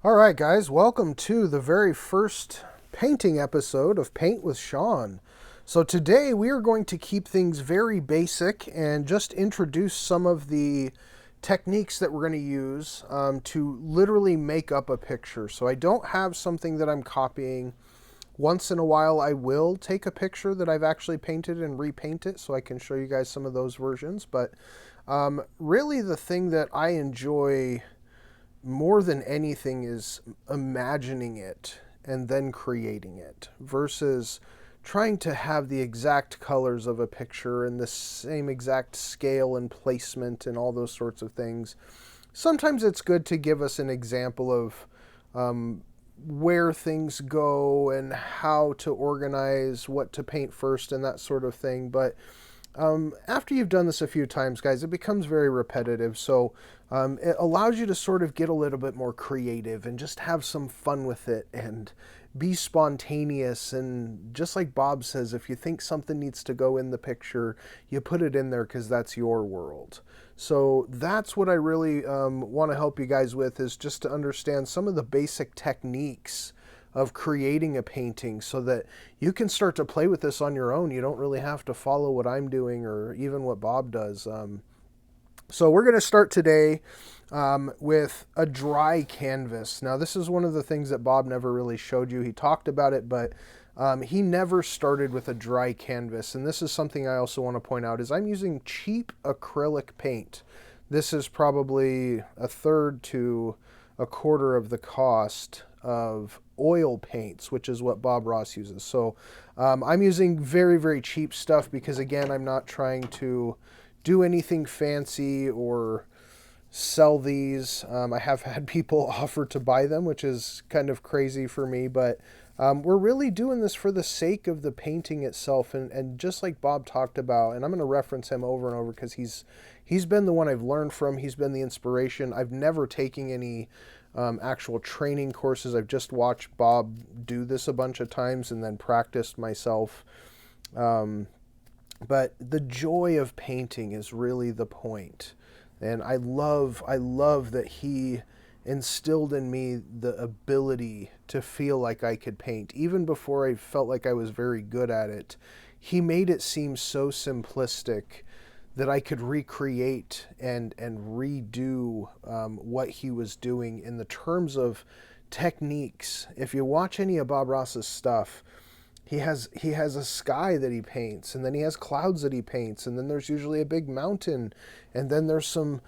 All right, guys, welcome to the very first painting episode of Paint with Sean. So today we are going to keep things very basic and just introduce some of the techniques that we're going to use to literally make up a picture. So I don't have something that I'm copying. Once in a while I will take a picture that I've actually painted and repaint it so I can show you guys some of those versions. But really the thing that I enjoy more than anything is imagining it and then creating it versus trying to have the exact colors of a picture and the same exact scale and placement and all those sorts of things. Sometimes it's good to give us an example of where things go and how to organize what to paint first and that sort of thing. But after you've done this a few times, guys, it becomes very repetitive. So it allows you to sort of get a little bit more creative and just have some fun with it and be spontaneous. And just like Bob says, if you think something needs to go in the picture, you put it in there because that's your world. So that's what I really want to help you guys with, is just to understand some of the basic techniques of creating a painting so that you can start to play with this on your own. You don't really have to follow what I'm doing or even what Bob does. So we're going to start today with a dry canvas. Now, this is one of the things that Bob never really showed you. He talked about it, but he never started with a dry canvas. And this is something I also want to point out, is I'm using cheap acrylic paint. This is probably a third to a quarter of the cost of oil paints, which is what Bob Ross uses. So I'm using very, very cheap stuff because, again, I'm not trying to do anything fancy or sell these. I have had people offer to buy them, which is kind of crazy for me, but we're really doing this for the sake of the painting itself. And just like Bob talked about, and I'm going to reference him over and over because he's been the one I've learned from. He's been the inspiration. I've never taken any actual training courses. I've just watched Bob do this a bunch of times and then practiced myself. But the joy of painting is really the point. And I love that he instilled in me the ability to feel like I could paint. Even before I felt like I was very good at it, he made it seem so simplistic that I could recreate and redo what he was doing in the terms of techniques. If you watch any of Bob Ross's stuff, he has a sky that he paints, and then he has clouds that he paints, and then there's usually a big mountain, and then there's some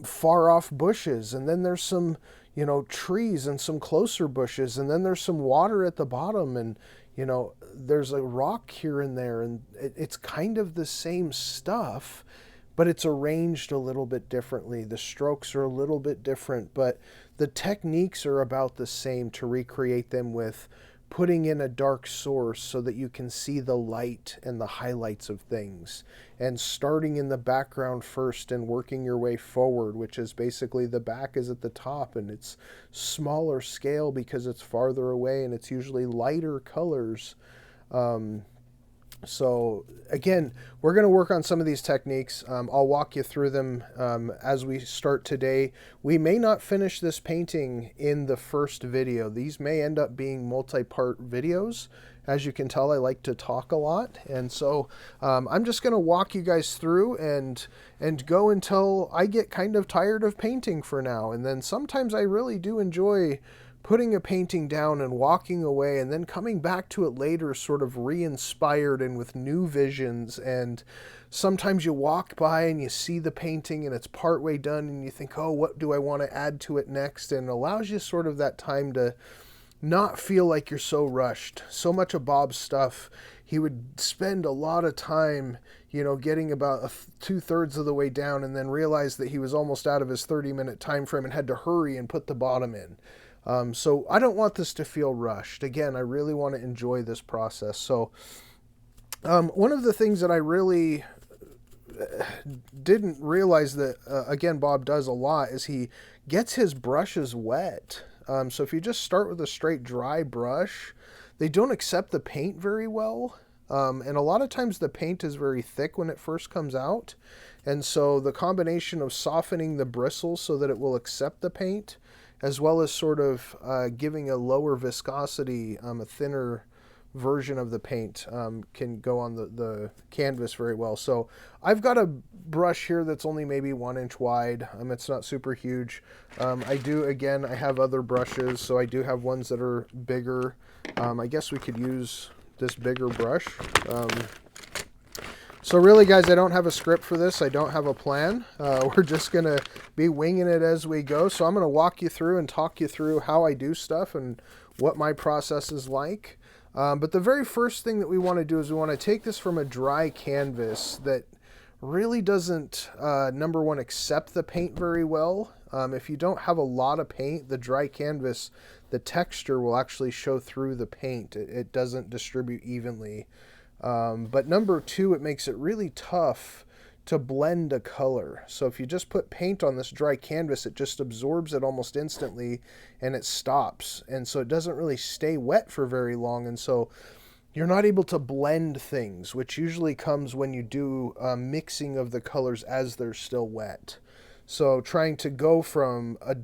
far off bushes, and then there's some, trees and some closer bushes, and then there's some water at the bottom, and there's a rock here and there, and it's kind of the same stuff, but it's arranged a little bit differently. The strokes are a little bit different, but the techniques are about the same to recreate them, with putting in a dark source so that you can see the light and the highlights of things, and starting in the background first and working your way forward, which is basically the back is at the top and it's smaller scale because it's farther away and it's usually lighter colors. So again, we're going to work on some of these techniques. I'll walk you through them as we start today. We may not finish this painting in the first video. These may end up being multi-part videos. As you can tell, I like to talk a lot. And so I'm just going to walk you guys through and go until I get kind of tired of painting for now. And then sometimes I really do enjoy putting a painting down and walking away and then coming back to it later sort of re-inspired and with new visions. And sometimes you walk by and you see the painting and it's partway done and you think, oh, what do I want to add to it next? And it allows you sort of that time to not feel like you're so rushed. So much of Bob's stuff, he would spend a lot of time, getting about 2/3 of the way down and then realize that he was almost out of his 30-minute time frame and had to hurry and put the bottom in. So I don't want this to feel rushed. Again, I really want to enjoy this process. So one of the things that I really didn't realize that, again, Bob does a lot, is he gets his brushes wet. So if you just start with a straight dry brush, they don't accept the paint very well. And a lot of times the paint is very thick when it first comes out. And so the combination of softening the bristles so that it will accept the paint as well as sort of giving a lower viscosity, a thinner version of the paint can go on the canvas very well. So I've got a brush here that's only maybe 1 inch wide. It's not super huge. I have other brushes, so I do have ones that are bigger. I guess we could use this bigger brush. So really, guys, I don't have a script for this. I don't have a plan. We're just going to be winging it as we go. So I'm going to walk you through and talk you through how I do stuff and what my process is like. But the very first thing that we want to do is we want to take this from a dry canvas that really doesn't, number one, accept the paint very well. If you don't have a lot of paint, the dry canvas, the texture will actually show through the paint. It doesn't distribute evenly. But number two, it makes it really tough to blend a color. So if you just put paint on this dry canvas, it just absorbs it almost instantly and it stops. And so it doesn't really stay wet for very long. And so you're not able to blend things, which usually comes when you do mixing of the colors as they're still wet. So trying to go from a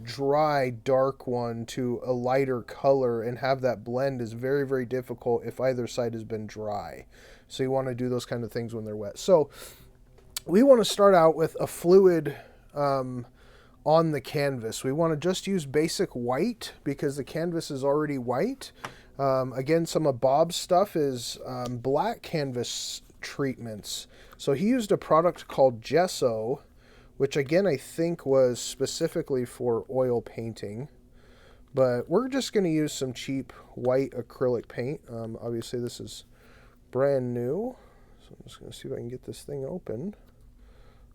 dry, dark one to a lighter color and have that blend is very, very difficult if either side has been dry. So you want to do those kind of things when they're wet. So we want to start out with a fluid on the canvas. We want to just use basic white because the canvas is already white. Again, some of Bob's stuff is black canvas treatments. So he used a product called Gesso, which again I think was specifically for oil painting. But we're just going to use some cheap white acrylic paint. Obviously this is brand new, so I'm just going to see if I can get this thing open.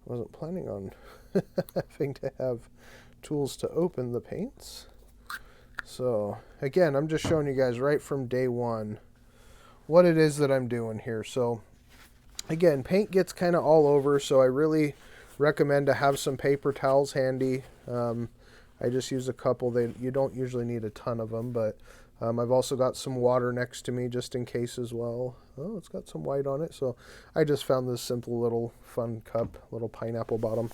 I wasn't planning on having to have tools to open the paints. So again, I'm just showing you guys right from day one what it is that I'm doing here. So again, paint gets kind of all over, so I really recommend to have some paper towels handy. I just use a couple. You don't usually need a ton of them, but I've also got some water next to me just in case as well. Oh, it's got some white on it. So I just found this simple little fun cup, little pineapple bottom.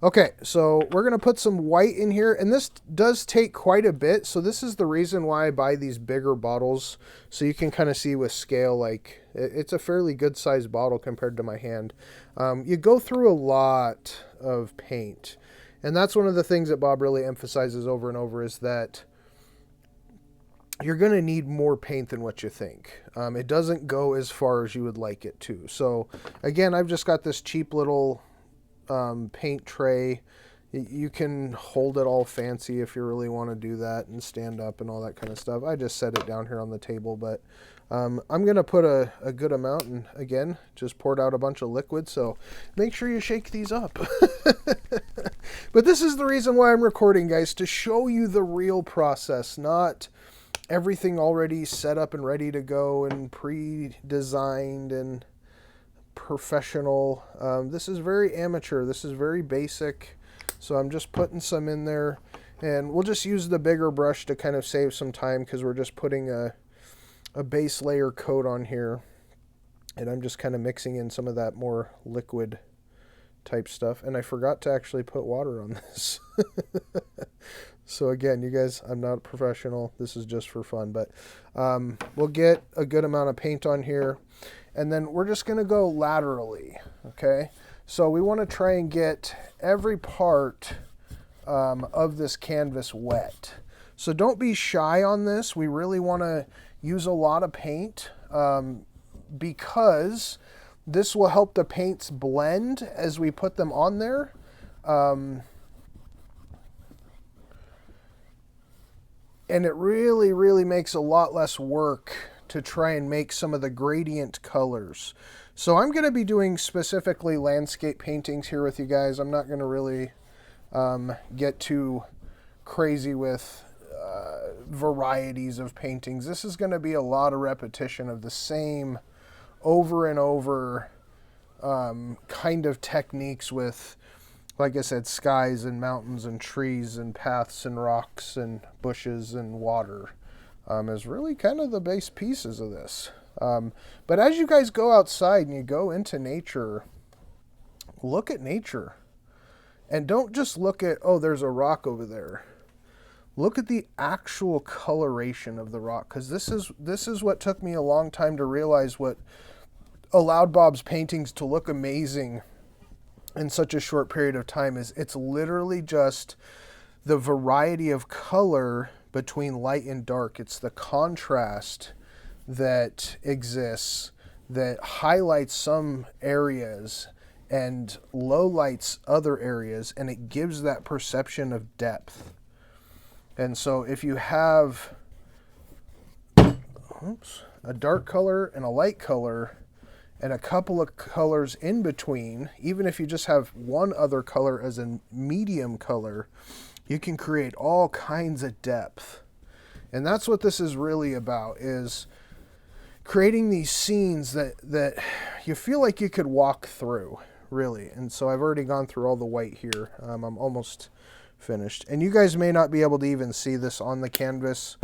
Okay, so we're going to put some white in here, and this does take quite a bit. So this is the reason why I buy these bigger bottles, so you can kind of see with scale, like it's a fairly good sized bottle compared to my hand. You go through a lot of paint, and that's one of the things that Bob really emphasizes over and over is that you're going to need more paint than what you think. It doesn't go as far as you would like it to. So again, I've just got this cheap little paint tray. You can hold it all fancy if you really want to do that and stand up and all that kind of stuff. I just set it down here on the table, but I'm going to put a good amount, and again, just poured out a bunch of liquid, so make sure you shake these up. But this is the reason why I'm recording, guys, to show you the real process, not everything already set up and ready to go and pre-designed and professional. This is very amateur. This is very basic. So I'm just putting some in there, and we'll just use the bigger brush to kind of save some time because we're just putting a base layer coat on here, and I'm just kind of mixing in some of that more liquid type stuff. And I forgot to actually put water on this. So again, you guys, I'm not a professional. This is just for fun, but we'll get a good amount of paint on here, and then we're just going to go laterally, okay? So we want to try and get every part of this canvas wet. So don't be shy on this. We really want to use a lot of paint because this will help the paints blend as we put them on there. And it really, really makes a lot less work to try and make some of the gradient colors. So I'm going to be doing specifically landscape paintings here with you guys. I'm not going to really get too crazy with varieties of paintings. This is going to be a lot of repetition of the same over and over kind of techniques with, like I said, skies and mountains and trees and paths and rocks and bushes and water is really kind of the base pieces of this. But as you guys go outside and you go into nature, look at nature. And don't just look at, oh, there's a rock over there. look at the actual coloration of the rock, because this is what took me a long time to realize what allowed Bob's paintings to look amazing in such a short period of time. Is it's literally just the variety of color between light and dark. It's the contrast that exists that highlights some areas and lowlights other areas, and it gives that perception of depth. And so if you have a dark color and a light color and a couple of colors in between, even if you just have one other color as a medium color, you can create all kinds of depth. And that's what this is really about, is creating these scenes that you feel like you could walk through, really. And so I've already gone through all the white here. I'm almost finished. And you guys may not be able to even see this on the canvas.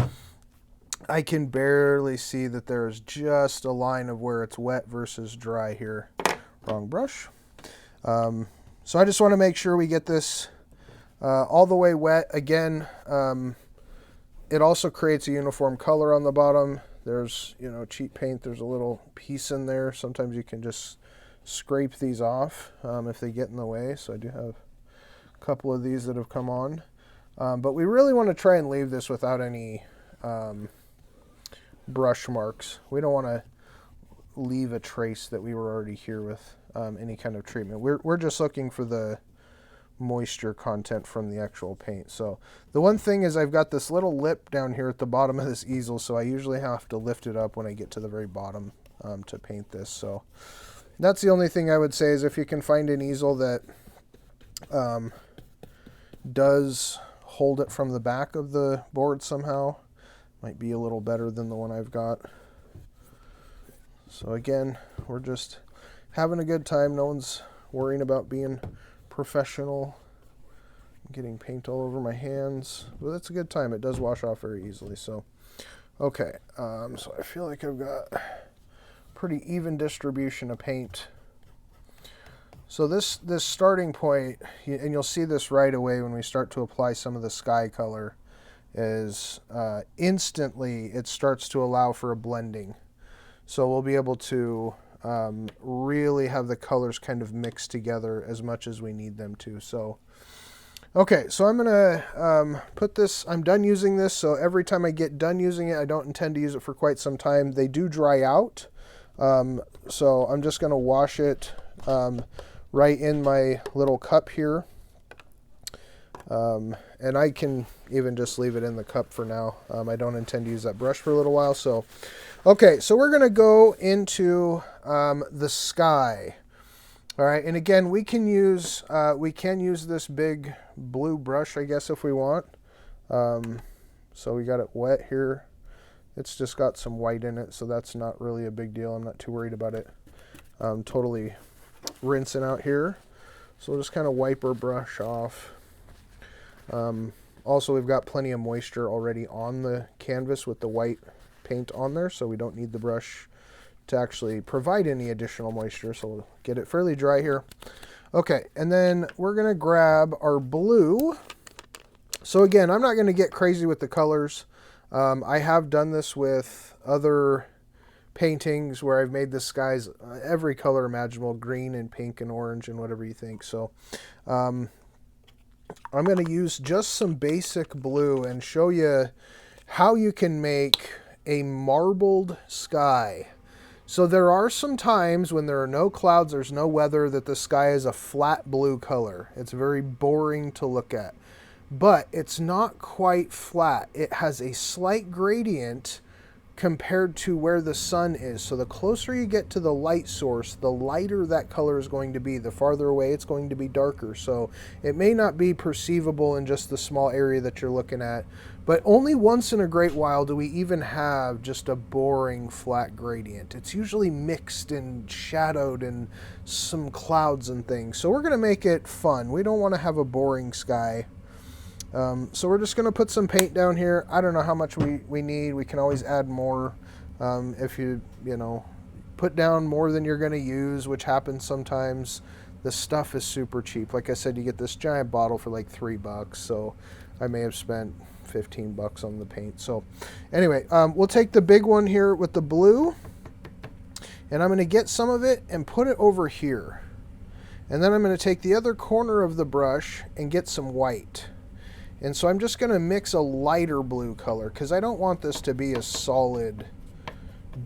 I can barely see that there's just a line of where it's wet versus dry here. Wrong brush. So I just want to make sure we get this all the way wet. Again, it also creates a uniform color on the bottom. There's, cheap paint, there's a little piece in there. Sometimes you can just scrape these off if they get in the way. So I do have a couple of these that have come on. But we really want to try and leave this without any brush marks. We don't want to leave a trace that we were already here with any kind of treatment. We're just looking for the moisture content from the actual paint. So the one thing is I've got this little lip down here at the bottom of this easel, so I usually have to lift it up when I get to the very bottom to paint this. So that's the only thing I would say, is if you can find an easel that does hold it from the back of the board somehow, might be a little better than the one I've got. So again, we're just having a good time. No one's worrying about being professional. I'm getting paint all over my hands, but that's a good time. It does wash off very easily. So okay, so I feel like I've got pretty even distribution of paint. So this starting point, and you'll see this right away when we start to apply some of the sky color, is instantly it starts to allow for a blending. So we'll be able to really have the colors kind of mixed together as much as we need them to. So, okay, so I'm gonna put this, I'm done using this, so every time I get done using it, I don't intend to use it for quite some time. They do dry out, so I'm just gonna wash it right in my little cup here. And I can even just leave it in the cup for now. I don't intend to use that brush for a little while. So, okay, so we're going to go into the sky. All right, and again, we can use this big blue brush, I guess, if we want. So we got it wet here. It's just got some white in it, so that's not really a big deal. I'm not too worried about it. Totally rinsing out here. So we'll just kind of wipe our brush off. Also, we've got plenty of moisture already on the canvas with the white paint on there, so we don't need the brush to actually provide any additional moisture. So we'll get it fairly dry here. Okay, and then we're going to grab our blue. So again, I'm not going to get crazy with the colors. I have done this with other paintings where I've made the skies every color imaginable, green and pink and orange and whatever you think. So I'm going to use just some basic blue and show you how you can make a marbled sky. So there are some times when there are no clouds, there's no weather, that the sky is a flat blue color. It's very boring to look at. But it's not quite flat. It has a slight gradient compared to where the sun is. So the closer you get to the light source, the lighter that color is going to be. The farther away, it's going to be darker. So it may not be perceivable in just the small area that you're looking at, but only once in a great while do we even have just a boring flat gradient. It's usually mixed and shadowed and some clouds and things. So we're going to make it fun. We don't want to have a boring sky. So we're just going to put some paint down here. I don't know how much we need. We can always add more if you put down more than you're going to use, which happens sometimes. The stuff is super cheap. Like I said, you get this giant bottle for like $3. So I may have spent 15 bucks on the paint. So anyway, we'll take the big one here with the blue, and I'm going to get some of it and put it over here. And then I'm going to take the other corner of the brush and get some white. And so I'm just going to mix a lighter blue color because I don't want this to be a solid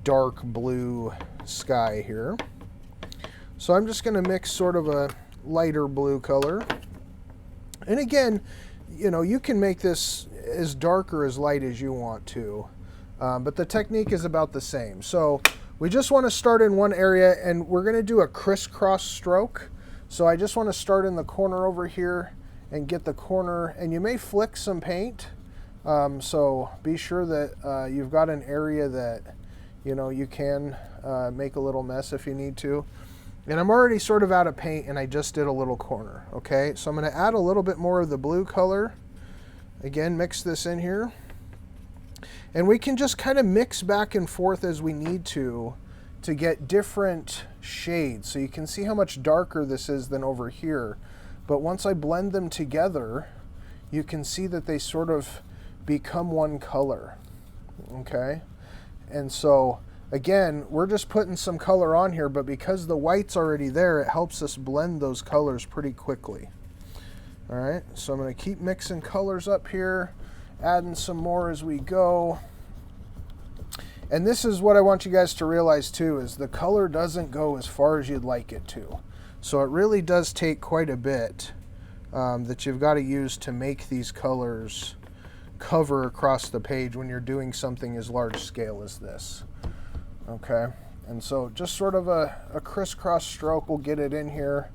dark blue sky here. So I'm just going to mix sort of a lighter blue color. And again, you know, you can make this as dark or as light as you want to, but the technique is about the same. So we just want to start in one area, and we're going to do a crisscross stroke. So I just want to start in the corner over here and get the corner, and you may flick some paint. So be sure that you've got an area that, you know, you can make a little mess if you need to. And I'm already sort of out of paint, and I just did a little corner, okay? So I'm going to add a little bit more of the blue color. Again, mix this in here. And we can just kind of mix back and forth as we need to get different shades. So you can see how much darker this is than over here. But once I blend them together, you can see that they sort of become one color, okay? And so again, we're just putting some color on here, but because the white's already there, it helps us blend those colors pretty quickly. All right, so I'm going to keep mixing colors up here, adding some more as we go. And this is what I want you guys to realize too, is the color doesn't go as far as you'd like it to. So it really does take quite a bit that you've got to use to make these colors cover across the page when you're doing something as large scale as this. Okay, and so just sort of a crisscross stroke will get it in here,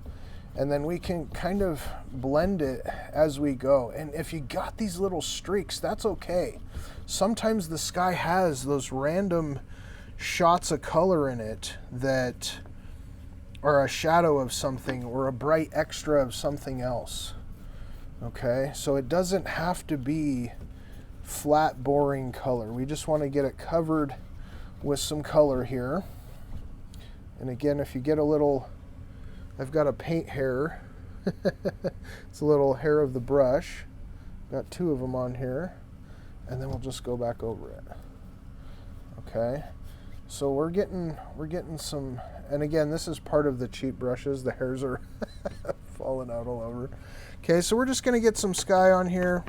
and then we can kind of blend it as we go. And if you got these little streaks, that's okay. Sometimes the sky has those random shots of color in it that are a shadow of something or a bright extra of something else. Okay, so it doesn't have to be flat, boring color. We just want to get it covered with some color here. And again, if you get a little, I've got a paint hair. It's a little hair of the brush. Got two of them on here, and then we'll just go back over it. Okay, so we're getting some, and again, this is part of the cheap brushes. The hairs are falling out all over. Okay, so we're just going to get some sky on here.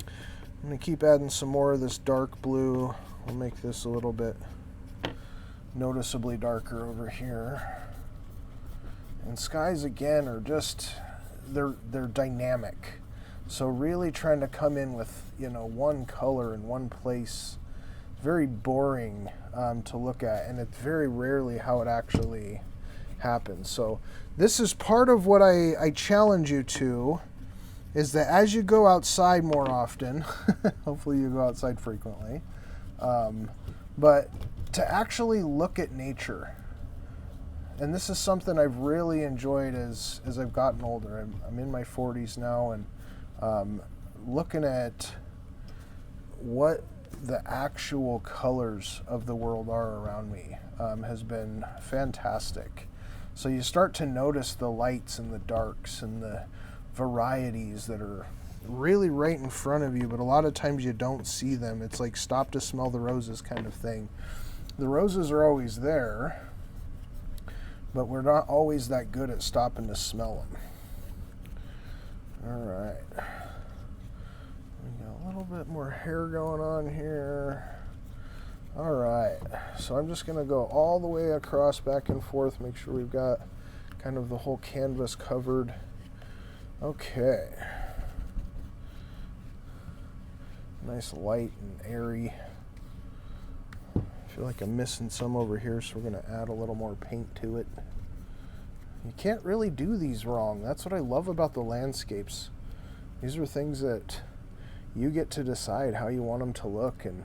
I'm going to keep adding some more of this dark blue. We'll make this a little bit noticeably darker over here. And skies again are just, they're dynamic. So really trying to come in with, you know, one color in one place, very boring to look at, and it's very rarely how it actually happens. So this is part of what I challenge you to, is that as you go outside more often, hopefully you go outside frequently, but to actually look at nature. And this is something I've really enjoyed as I've gotten older. I'm in my 40s now, and looking at what the actual colors of the world are around me has been fantastic. So you start to notice the lights and the darks and the varieties that are really right in front of you, but a lot of times you don't see them. It's like stop to smell the roses kind of thing. The roses are always there, but we're not always that good at stopping to smell them. All right. We got a little bit more hair going on here. All right. So I'm just going to go all the way across, back and forth, make sure we've got kind of the whole canvas covered. Okay. Nice light and airy. I feel like I'm missing some over here, so we're going to add a little more paint to it. You can't really do these wrong. That's what I love about the landscapes. These are things that you get to decide how you want them to look, and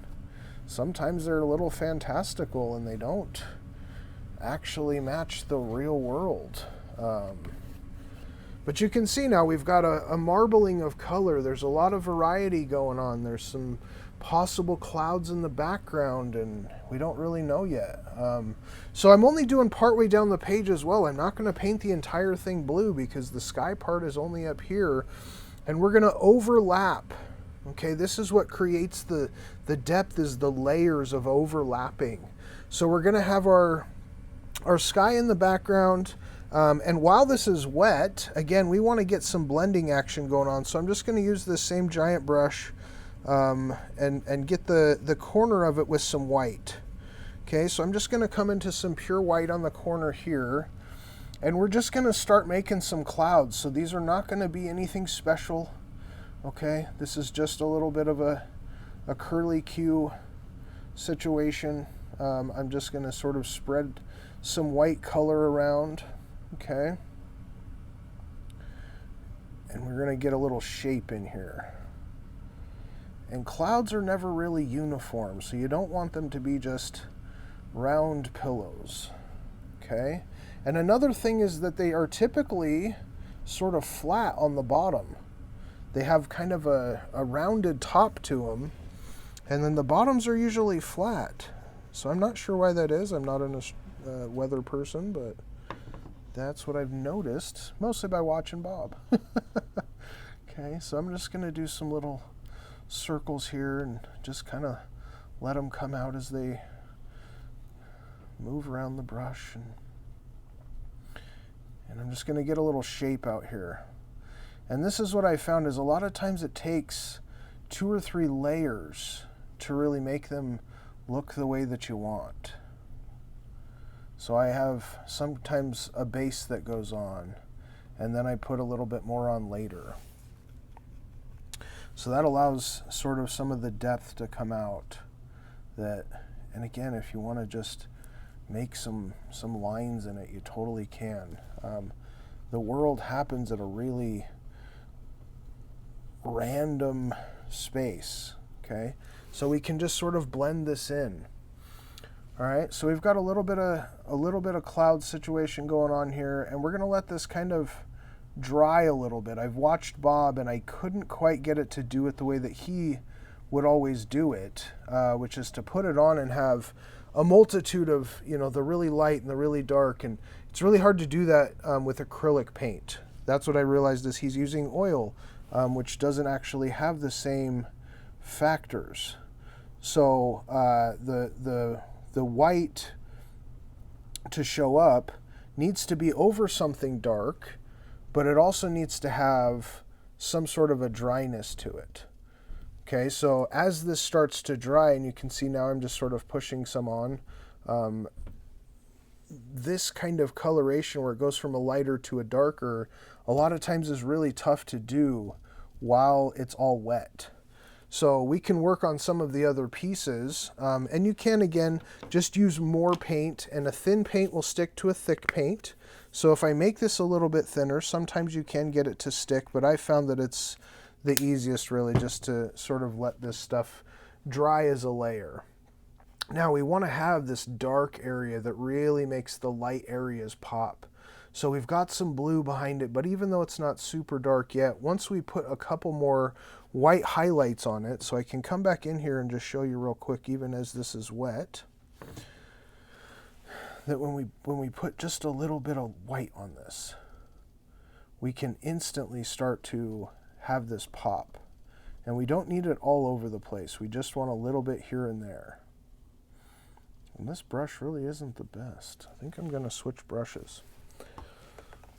sometimes they're a little fantastical and they don't actually match the real world. But you can see now we've got a marbling of color. There's a lot of variety going on. There's some possible clouds in the background, and we don't really know yet. So I'm only doing partway down the page as well. I'm not going to paint the entire thing blue because the sky part is only up here. And we're going to overlap. Okay, this is what creates the depth, is the layers of overlapping. So we're going to have our sky in the background. And while this is wet, again, we want to get some blending action going on. So I'm just going to use this same giant brush and get the corner of it with some white. Okay, so I'm just going to come into some pure white on the corner here. And we're just going to start making some clouds. So these are not going to be anything special. Okay, this is just a little bit of a curly Q situation. I'm just going to sort of spread some white color around. Okay, and we're going to get a little shape in here. And clouds are never really uniform, so you don't want them to be just round pillows. Okay, and another thing is that they are typically sort of flat on the bottom. They have kind of a rounded top to them, and then the bottoms are usually flat. So I'm not sure why that is. I'm not a weather person, but that's what I've noticed, mostly by watching Bob. Okay, so I'm just going to do some little circles here and just kind of let them come out as they move around the brush. And I'm just going to get a little shape out here. And this is what I found, is a lot of times it takes 2 or 3 layers to really make them look the way that you want. So I have sometimes a base that goes on, and then I put a little bit more on later. So that allows sort of some of the depth to come out. And again, if you want to just make some lines in it, you totally can. The world happens at a really random space. Okay, so we can just sort of blend this in. All right, so we've got a little bit of cloud situation going on here, and we're going to let this kind of dry a little bit. I've watched Bob, and I couldn't quite get it to do it the way that he would always do it, which is to put it on and have a multitude of, the really light and the really dark, and it's really hard to do that with acrylic paint. That's what I realized, is he's using oil, which doesn't actually have the same factors. So the white to show up needs to be over something dark, but it also needs to have some sort of a dryness to it. Okay, so as this starts to dry, and you can see now I'm just sort of pushing some on, this kind of coloration where it goes from a lighter to a darker, a lot of times is really tough to do while it's all wet. So we can work on some of the other pieces, and you can, again, just use more paint, and a thin paint will stick to a thick paint. So if I make this a little bit thinner, sometimes you can get it to stick, but I found that it's the easiest really just to sort of let this stuff dry as a layer. Now we want to have this dark area that really makes the light areas pop. So we've got some blue behind it, but even though it's not super dark yet, once we put a couple more white highlights on it, so I can come back in here and just show you real quick, even as this is wet, that when we put just a little bit of white on this, we can instantly start to have this pop. And we don't need it all over the place. We just want a little bit here and there. And this brush really isn't the best. I think I'm going to switch brushes.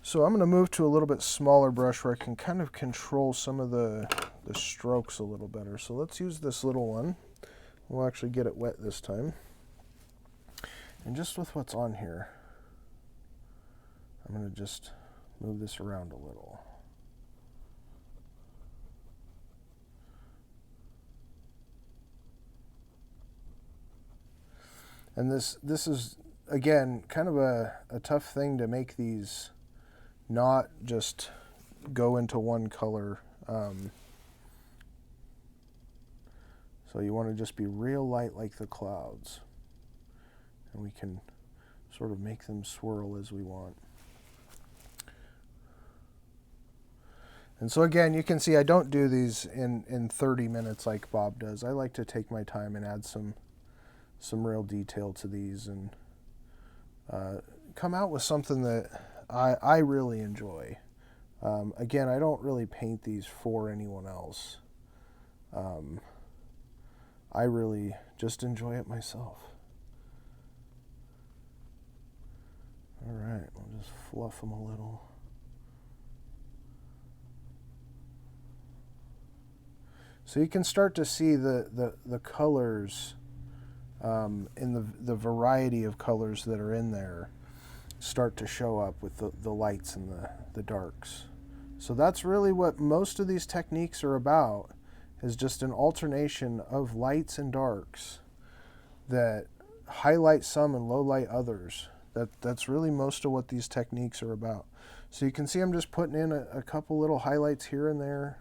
So I'm going to move to a little bit smaller brush where I can kind of control some of the strokes a little better. So let's use this little one. We'll actually get it wet this time. And just with what's on here, I'm going to just move this around a little. And this is, again, kind of a tough thing to make these not just go into one color. So you want to just be real light like the clouds. And we can sort of make them swirl as we want. And so again, you can see I don't do these in 30 minutes like Bob does. I like to take my time and add some real detail to these and come out with something that I really enjoy. Again, I don't really paint these for anyone else. I really just enjoy it myself. All right, we'll just fluff them a little. So you can start to see the colors in the variety of colors that are in there start to show up with the lights and the darks. So that's really what most of these techniques are about, is just an alternation of lights and darks that highlight some and low light others. That's really most of what these techniques are about. So you can see I'm just putting in a couple little highlights here and there,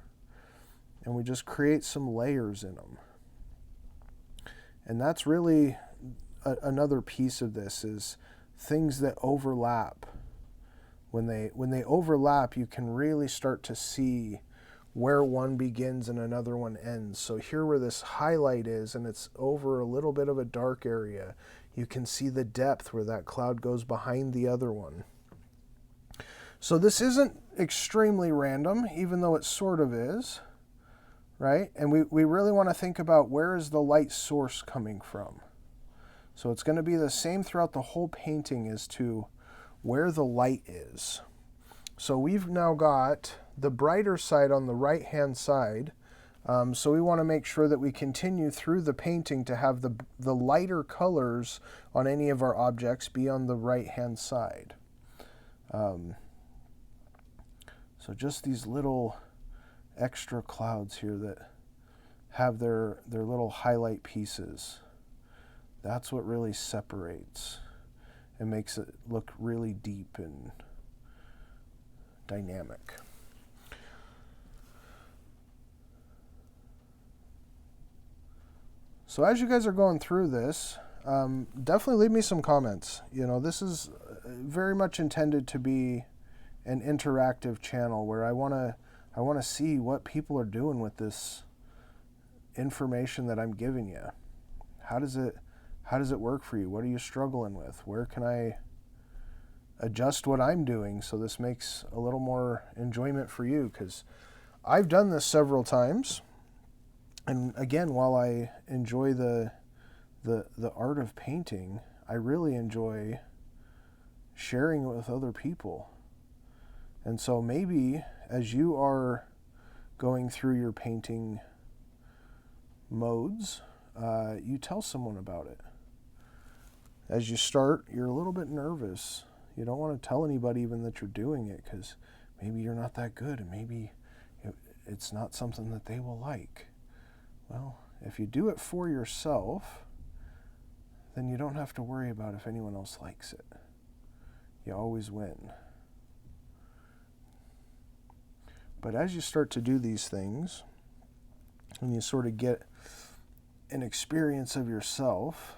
and we just create some layers in them. And that's really another piece of this, is things that overlap. When they overlap, you can really start to see where one begins and another one ends. So here where this highlight is, and it's over a little bit of a dark area, you can see the depth where that cloud goes behind the other one. So this isn't extremely random, even though it sort of is, right? And we really want to think about, where is the light source coming from? So it's going to be the same throughout the whole painting as to where the light is. So we've now got the brighter side on the right-hand side. So we want to make sure that we continue through the painting to have the lighter colors on any of our objects be on the right-hand side. So just these little extra clouds here that have their little highlight pieces. That's what really separates and makes it look really deep and dynamic. So as you guys are going through this, definitely leave me some comments. You know, this is very much intended to be an interactive channel where I want to see what people are doing with this information that I'm giving you. How does it work for you? What are you struggling with? Where can I adjust what I'm doing so this makes a little more enjoyment for you? Because I've done this several times. And again, while I enjoy the art of painting, I really enjoy sharing it with other people. And so maybe as you are going through your painting modes, you tell someone about it. As you start, you're a little bit nervous. You don't want to tell anybody even that you're doing it, because maybe you're not that good, and maybe it's not something that they will like. Well, if you do it for yourself, then you don't have to worry about if anyone else likes it. You always win. But as you start to do these things, and you sort of get an experience of yourself,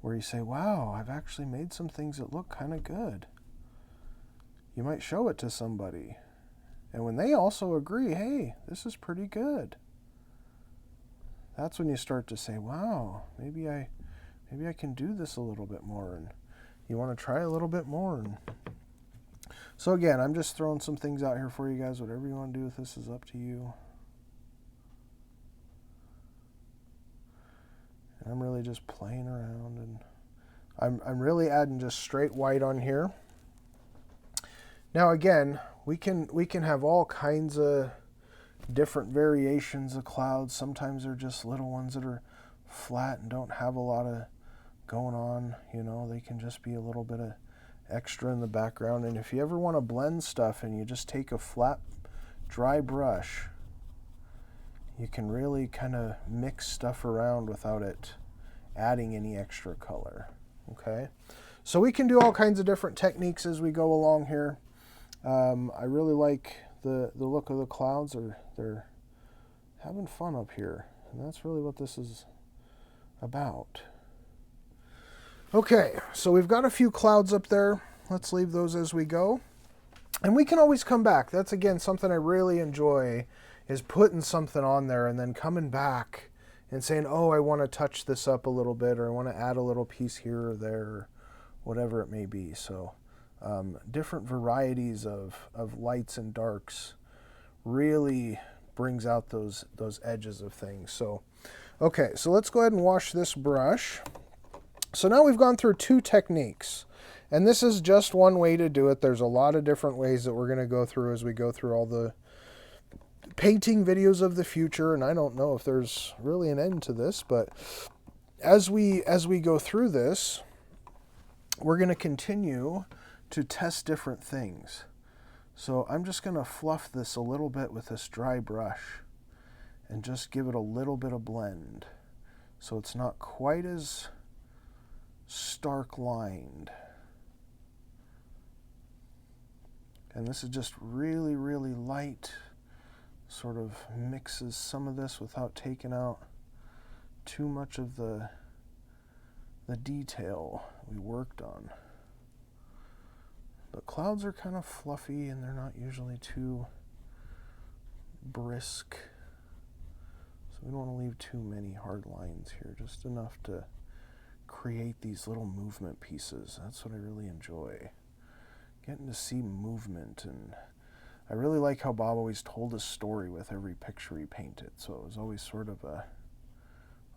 where you say, wow, I've actually made some things that look kind of good. You might show it to somebody. And when they also agree, hey, this is pretty good, that's when you start to say, wow, maybe I can do this a little bit more. And you want to try a little bit more. And so again, I'm just throwing some things out here for you guys. Whatever you want to do with this is up to you. And I'm really just playing around, and I'm really adding just straight white on here. Now again, we can have all kinds of different variations of clouds. Sometimes they're just little ones that are flat and don't have a lot of going on. You know, they can just be a little bit of extra in the background. And if you ever want to blend stuff and you just take a flat, dry brush, you can really kind of mix stuff around without it adding any extra color. Okay, so we can do all kinds of different techniques as we go along here. I really like the look of the clouds. They're having fun up here, and that's really what this is about. Okay, so we've got a few clouds up there. Let's leave those as we go, and we can always come back. That's again something I really enjoy, is putting something on there and then coming back and saying, oh, I want to touch this up a little bit, or I want to add a little piece here or there, or whatever it may be. So different varieties of lights and darks really brings out those edges of things. So, okay, so let's go ahead and wash this brush. So now we've gone through 2 techniques, and this is just one way to do it. There's a lot of different ways that we're going to go through as we go through all the painting videos of the future, and I don't know if there's really an end to this, but as we go through this, we're going to continue to test different things. So I'm just going to fluff this a little bit with this dry brush and just give it a little bit of blend so it's not quite as stark lined. And this is just really, really light, sort of mixes some of this without taking out too much of the detail we worked on. The clouds are kind of fluffy and they're not usually too brisk. So we don't want to leave too many hard lines here, just enough to create these little movement pieces. That's what I really enjoy. Getting to see movement, and I really like how Bob always told a story with every picture he painted. So it was always sort of a,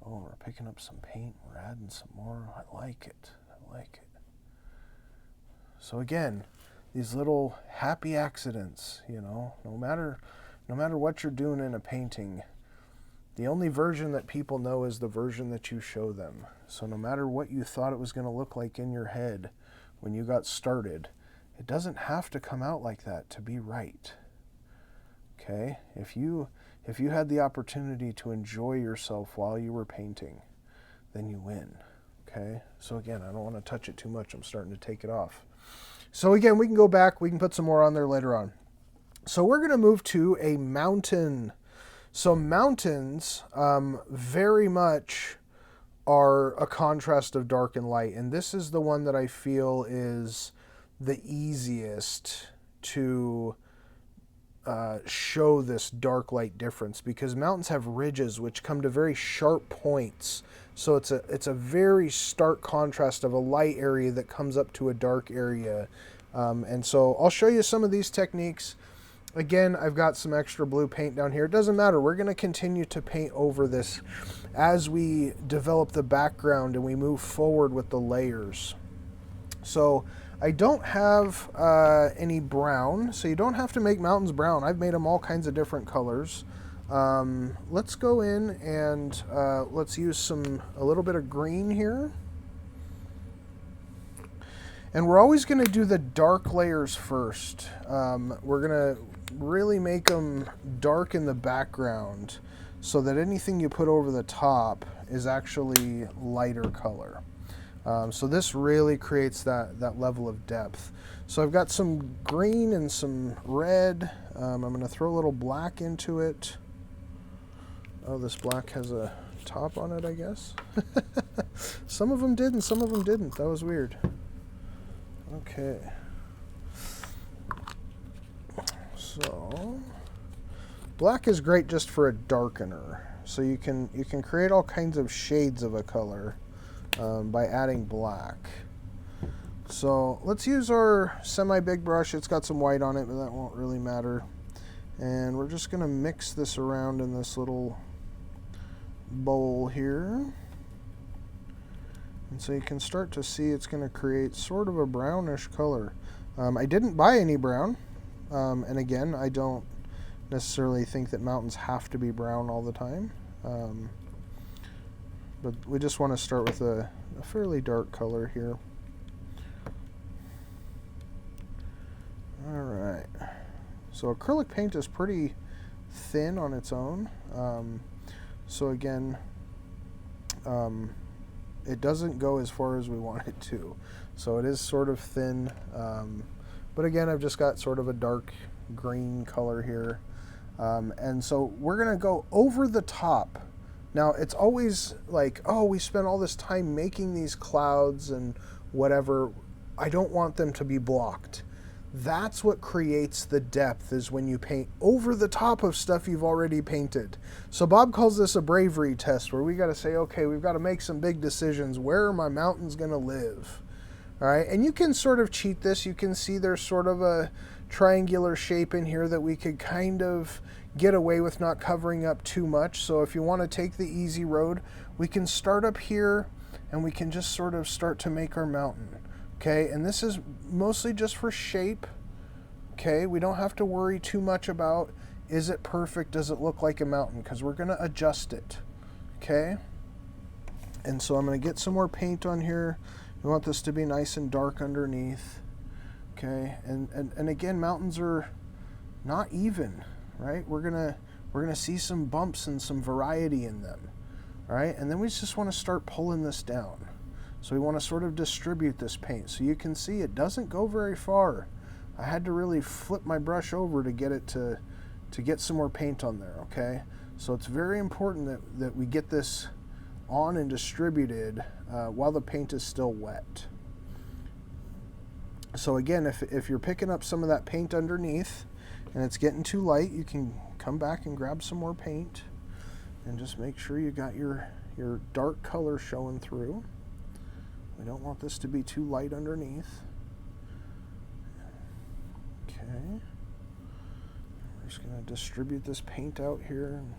oh, we're picking up some paint, we're adding some more. I like it. I like it. So again, these little happy accidents, you know, no matter what you're doing in a painting, the only version that people know is the version that you show them. So no matter what you thought it was going to look like in your head when you got started, it doesn't have to come out like that to be right. Okay? If you had the opportunity to enjoy yourself while you were painting, then you win. Okay? So again, I don't want to touch it too much. I'm starting to take it off. So again, we can go back. We can put some more on there later on. So we're going to move to a mountain. So mountains very much are a contrast of dark and light. And this is the one that I feel is the easiest to show this dark light difference, because mountains have ridges which come to very sharp points. So it's a very stark contrast of a light area that comes up to a dark area. And so I'll show you some of these techniques. Again, I've got some extra blue paint down here. It doesn't matter. We're going to continue to paint over this as we develop the background and we move forward with the layers. So I don't have any brown, so you don't have to make mountains brown. I've made them all kinds of different colors. Let's go in and let's use a little bit of green here. And we're always going to do the dark layers first. We're going to really make them dark in the background so that anything you put over the top is actually lighter color. So this really creates that level of depth. So I've got some green and some red. I'm going to throw a little black into it. Oh, this black has a top on it, I guess. Some of them did and some of them didn't. That was weird. Okay. So black is great just for a darkener. So you can create all kinds of shades of a color by adding black. So let's use our semi-big brush. It's got some white on it, but that won't really matter. And we're just going to mix this around in this little bowl here. And so you can start to see it's going to create sort of a brownish color. I didn't buy any brown. And again, I don't necessarily think that mountains have to be brown all the time. But we just want to start with a fairly dark color here. Alright. So acrylic paint is pretty thin on its own. So again, it doesn't go as far as we want it to. So it is sort of thin. But again, I've just got sort of a dark green color here. And so we're going to go over the top. Now, it's always like, oh, we spent all this time making these clouds and whatever. I don't want them to be blocked. That's what creates the depth, is when you paint over the top of stuff you've already painted. So Bob calls this a bravery test, where we got to say, okay, we've got to make some big decisions. Where are my mountains going to live? All right, and you can sort of cheat this. You can see there's sort of a triangular shape in here that we could kind of get away with not covering up too much. So if you want to take the easy road, we can start up here and we can just sort of start to make our mountain. Okay, and this is mostly just for shape. Okay, we don't have to worry too much about, is it perfect, does it look like a mountain, because we're going to adjust it. Okay, and so I'm going to get some more paint on here. We want this to be nice and dark underneath. Okay, and again, mountains are not even, right? We're gonna see some bumps and some variety in them. All right, and then we just want to start pulling this down. So we want to sort of distribute this paint. So you can see it doesn't go very far. I had to really flip my brush over to get it to get some more paint on there. Okay, so it's very important that we get this on and distributed while the paint is still wet. So again, if you're picking up some of that paint underneath and it's getting too light, you can come back and grab some more paint and just make sure you got your dark color showing through. We don't want this to be too light underneath. Okay. We're just going to distribute this paint out here and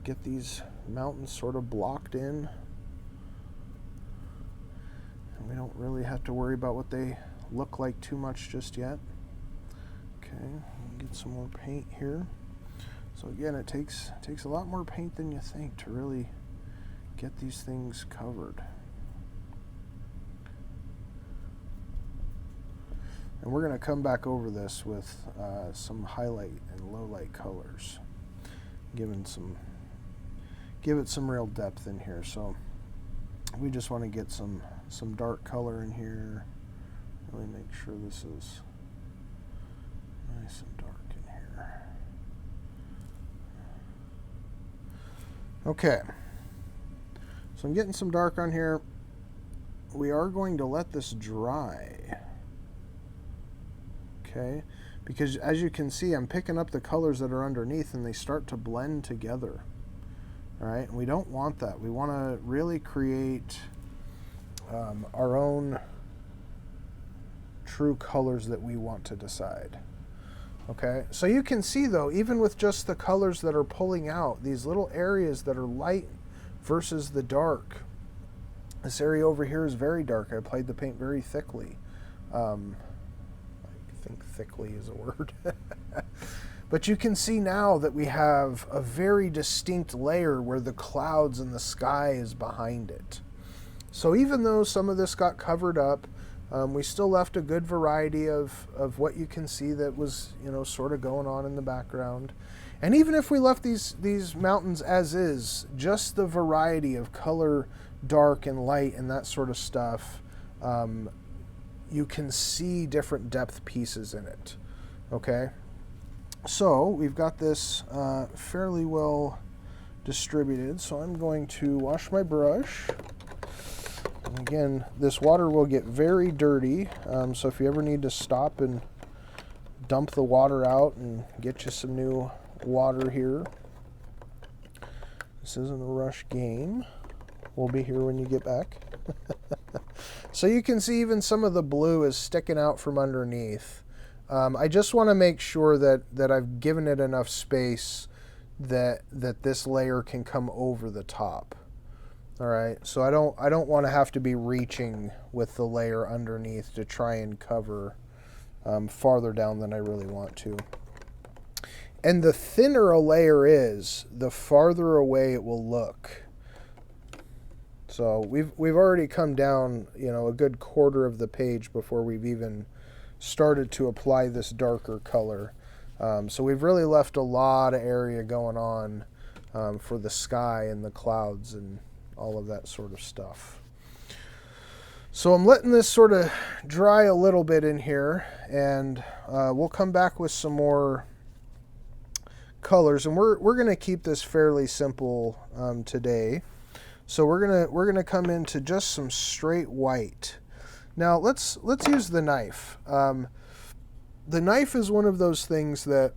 get these mountains sort of blocked in. And we don't really have to worry about what they look like too much just yet. Okay, get some more paint here. So again, it takes a lot more paint than you think to really get these things covered. And we're going to come back over this with some highlight and low light colors, give it some real depth in here. So we just want to get some dark color in here. Really make sure this is nice and dark in here. Okay, so I'm getting some dark on here. We are going to let this dry. Okay, because as you can see, I'm picking up the colors that are underneath and they start to blend together. All right, and we don't want that. We want to really create our own true colors that we want to decide. Okay, so you can see though, even with just the colors that are pulling out, these little areas that are light versus the dark. This area over here is very dark. I applied the paint very thickly. I think thickly is a word. But you can see now that we have a very distinct layer where the clouds and the sky is behind it. So even though some of this got covered up, we still left a good variety of what you can see that was, sort of going on in the background. And even if we left these mountains as is, just the variety of color, dark and light and that sort of stuff, you can see different depth pieces in it. Okay, so we've got this fairly well distributed. So I'm going to wash my brush. And again, this water will get very dirty, so if you ever need to stop and dump the water out and get you some new water here, this isn't a rush game. We'll be here when you get back. So you can see even some of the blue is sticking out from underneath. I just want to make sure that I've given it enough space that this layer can come over the top. All right, so I don't want to have to be reaching with the layer underneath to try and cover farther down than I really want to. And the thinner a layer is, the farther away it will look. So we've already come down, a good quarter of the page before we've even started to apply this darker color. So we've really left a lot of area going on for the sky and the clouds and all of that sort of stuff. So I'm letting this sort of dry a little bit in here, and we'll come back with some more colors, and we're going to keep this fairly simple today. So we're gonna come into just some straight white. Now let's use the knife. The knife is one of those things that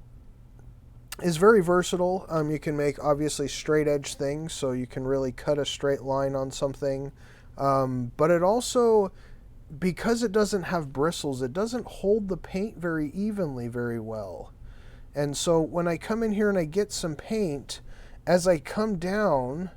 is very versatile. You can make obviously straight edge things, so you can really cut a straight line on something. But it also because it doesn't have bristles, it doesn't hold the paint very evenly very well. And so when I come in here and I get some paint, as I come down,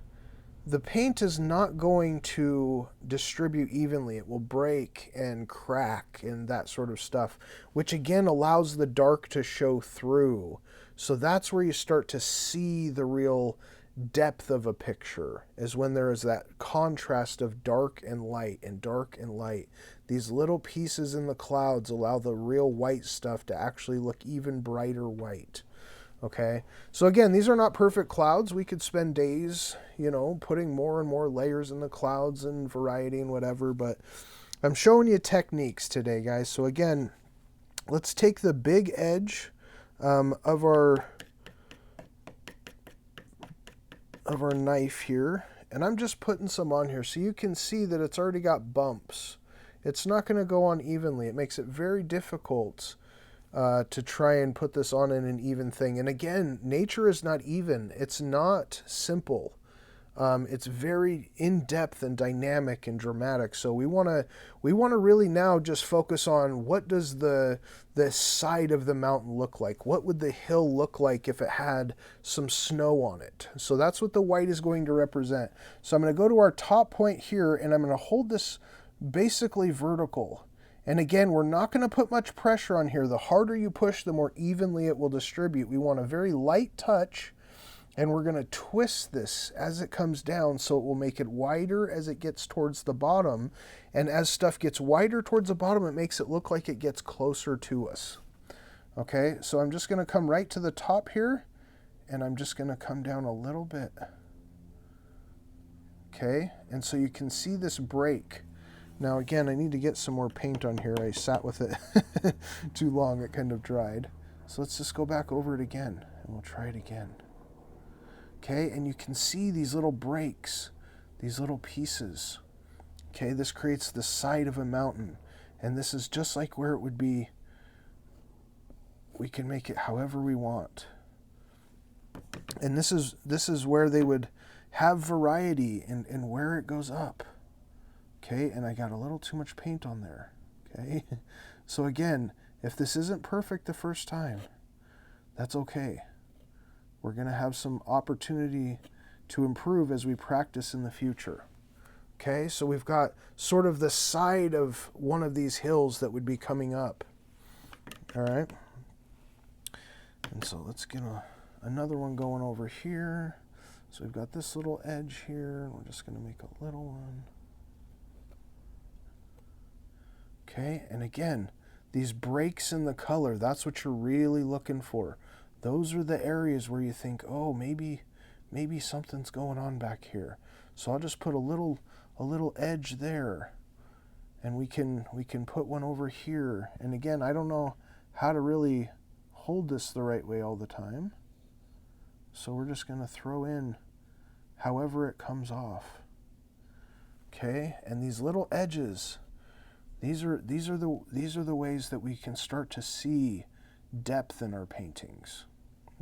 the paint is not going to distribute evenly. It will break and crack and that sort of stuff, which again allows the dark to show through. So that's where you start to see the real depth of a picture, is when there is that contrast of dark and light and dark and light. These little pieces in the clouds allow the real white stuff to actually look even brighter white. Okay, so again, these are not perfect clouds. We could spend days, putting more and more layers in the clouds and variety and whatever, but I'm showing you techniques today, guys. So again, let's take the big edge of our knife here, and I'm just putting some on here so you can see that it's already got bumps. It's not going to go on evenly. It makes it very difficult to try and put this on in an even thing. And again, nature is not even. It's not simple. It's very in-depth and dynamic and dramatic. So we want to really now just focus on, what does the side of the mountain look like? What would the hill look like if it had some snow on it? So that's what the white is going to represent. So I'm going to go to our top point here, and I'm going to hold this basically vertical. And again, we're not going to put much pressure on here. The harder you push, the more evenly it will distribute. We want a very light touch, and we're going to twist this as it comes down so it will make it wider as it gets towards the bottom. And as stuff gets wider towards the bottom, it makes it look like it gets closer to us. Okay, so I'm just going to come right to the top here, and I'm just going to come down a little bit. Okay, and so you can see this break. Now again, I need to get some more paint on here. I sat with it too long. It kind of dried. So let's just go back over it again, and we'll try it again. Okay, and you can see these little breaks, these little pieces. Okay, this creates the side of a mountain, and this is just like where it would be. We can make it however we want. And this is where they would have variety in where it goes up. Okay, and I got a little too much paint on there. Okay, so again, if this isn't perfect the first time, that's okay. We're going to have some opportunity to improve as we practice in the future. Okay, so we've got sort of the side of one of these hills that would be coming up. All right, and so let's get another one going over here. So we've got this little edge here, and we're just going to make a little one. Okay, and again, these breaks in the color, that's what you're really looking for. Those are the areas where you think, oh, maybe something's going on back here. So I'll just put a little edge there, and we can put one over here. And again, I don't know how to really hold this the right way all the time. So we're just going to throw in however it comes off. Okay, and these little edges, these are the ways that we can start to see depth in our paintings.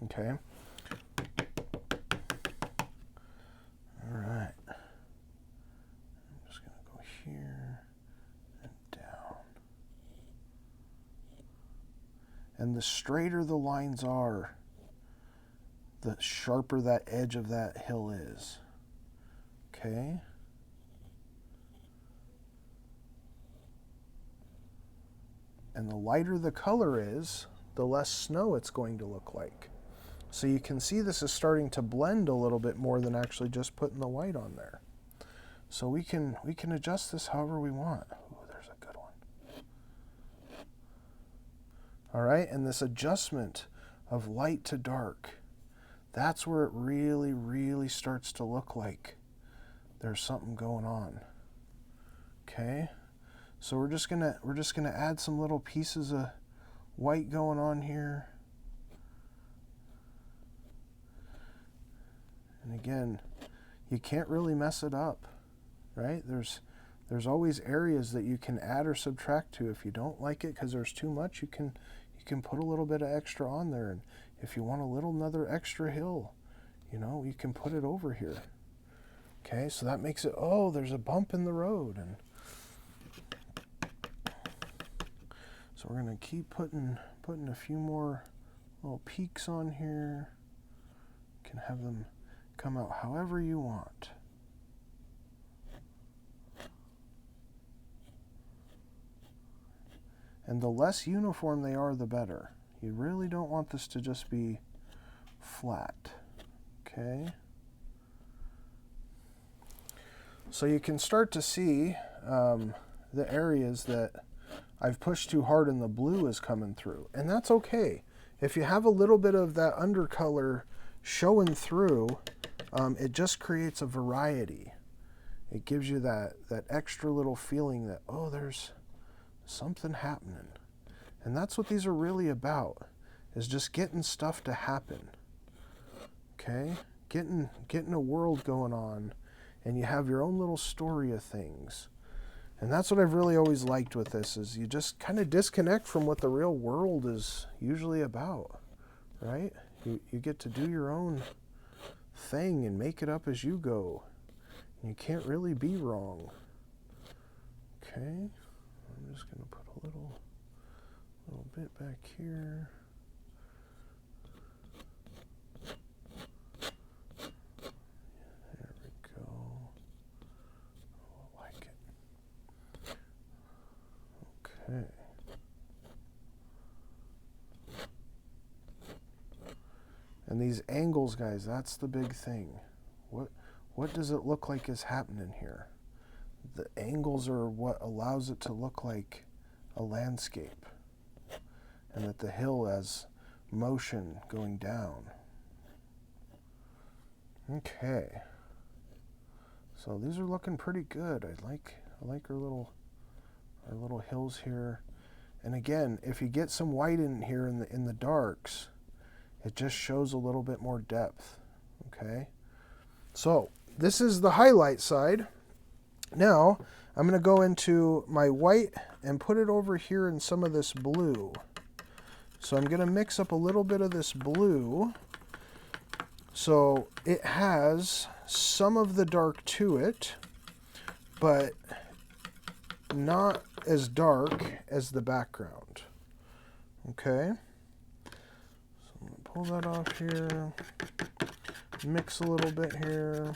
Okay. All right. I'm just going to go here and down. And the straighter the lines are, the sharper that edge of that hill is. Okay. And the lighter the color is, the less snow it's going to look like. So you can see this is starting to blend a little bit more than actually just putting the white on there. So we can adjust this however we want. Ooh, there's a good one. All right, and this adjustment of light to dark, that's where it really, really starts to look like there's something going on. Okay, so we're just gonna add some little pieces of white going on here. And again, you can't really mess it up, right? There's always areas that you can add or subtract to. If you don't like it because there's too much, you can put a little bit of extra on there. And if you want another extra hill, you can put it over here. Okay, so that makes it, oh, there's a bump in the road. And So we're going to keep putting a few more little peaks on here. You can have them come out however you want. And the less uniform they are, the better. You really don't want this to just be flat. Okay. So you can start to see the areas that I've pushed too hard and the blue is coming through. And that's okay. If you have a little bit of that undercolor showing through, it just creates a variety. It gives you that extra little feeling that, oh, there's something happening. And that's what these are really about, is just getting stuff to happen. Okay? Getting a world going on, and you have your own little story of things. And that's what I've really always liked with this, is you just kind of disconnect from what the real world is usually about, right? You get to do your own thing and make it up as you go. You can't really be wrong. Okay, I'm just going to put a little bit back here. There we go. I like it. Okay. And these angles, guys, that's the big thing. What does it look like is happening here? The angles are what allows it to look like a landscape, and that the hill has motion going down. Okay. So these are looking pretty good. I like our little hills here. And again, if you get some white in here in the darks, it just shows a little bit more depth. Okay? So this is the highlight side. Now I'm going to go into my white and put it over here in some of this blue. So I'm going to mix up a little bit of this blue so it has some of the dark to it, but not as dark as the background. Okay? So I'm going to pull that off here, mix a little bit here.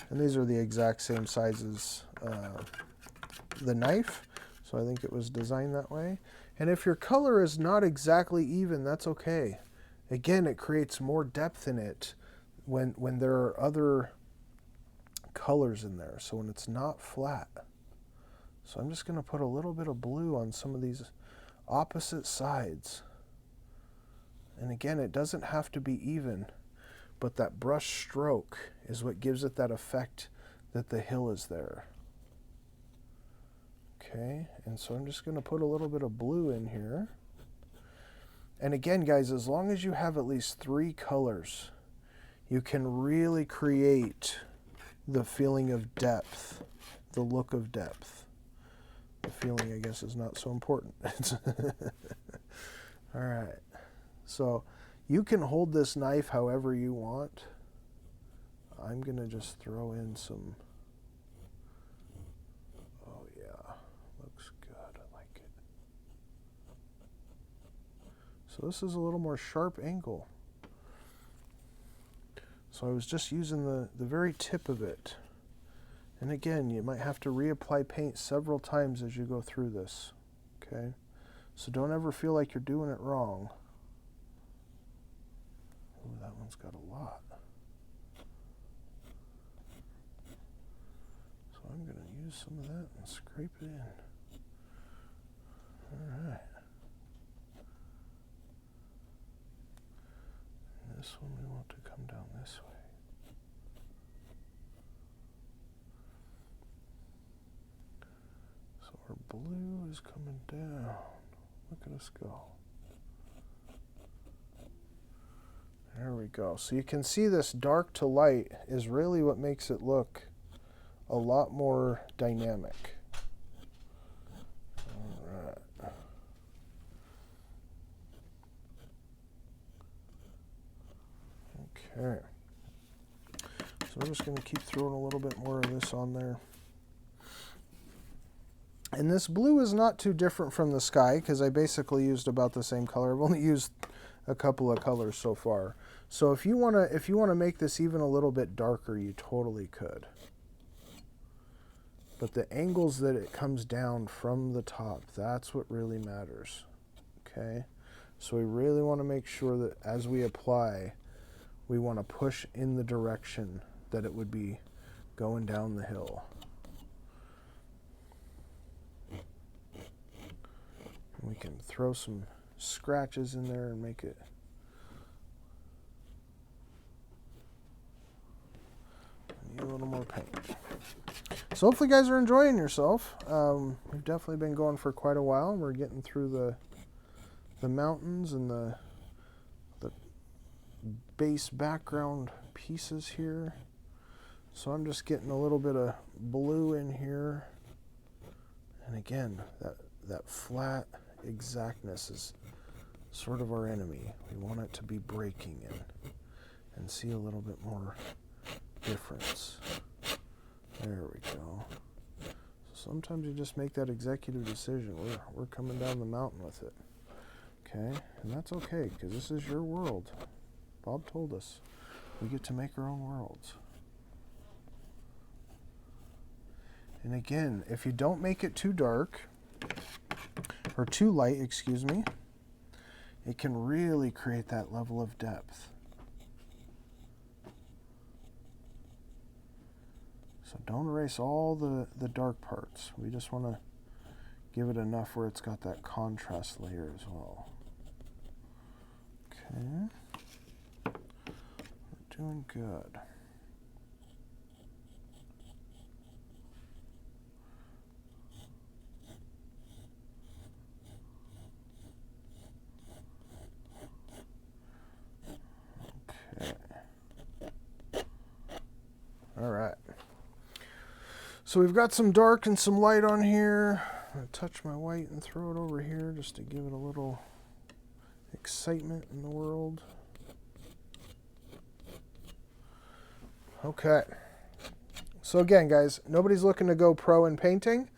And these are the exact same size as the knife, so I think it was designed that way. And if your color is not exactly even, that's okay. Again, it creates more depth in it when there are other colors in there, so when it's not flat. So I'm just going to put a little bit of blue on some of these opposite sides. And again, it doesn't have to be even, but that brush stroke is what gives it that effect that the hill is there. Okay, and so I'm just going to put a little bit of blue in here. And again, guys, as long as you have at least 3 colors, you can really create the feeling of depth, the look of depth. The feeling, I guess, is not so important. All right, so you can hold this knife however you want. I'm going to just throw in some, oh yeah, looks good, I like it. So this is a little more sharp angle. So I was just using the very tip of it. And again, you might have to reapply paint several times as you go through this, okay? So don't ever feel like you're doing it wrong. Ooh, that one's got a lot. So I'm going to use some of that and scrape it in. All right. And this one we want to come down this way. So our blue is coming down. Look at us go. There we go. So you can see this dark to light is really what makes it look a lot more dynamic. All right. Okay. So we're just going to keep throwing a little bit more of this on there. And this blue is not too different from the sky because I basically used about the same color. I've only used a couple of colors so far. So if you wanna make this even a little bit darker, you totally could. But the angles that it comes down from the top, that's what really matters. Okay? So we really want to make sure that as we apply, we want to push in the direction that it would be going down the hill. We can throw some scratches in there and make it need a little more paint. So hopefully you guys are enjoying yourself. We've definitely been going for quite a while. We're getting through the mountains and the base background pieces here. So I'm just getting a little bit of blue in here. And again, that flat exactness is sort of our enemy. We want it to be breaking and see a little bit more difference. There we go. So sometimes you just make that executive decision. We're coming down the mountain with it. Okay? And that's okay, because this is your world. Bob told us we get to make our own worlds. And again, if you don't make it too dark, or too light, excuse me, it can really create that level of depth. So don't erase all the dark parts. We just want to give it enough where it's got that contrast layer as well. Okay. We're doing good. Okay. All right. So we've got some dark and some light on here. I'm going to touch my white and throw it over here just to give it a little excitement in the world. Okay. So again, guys, nobody's looking to go pro in painting,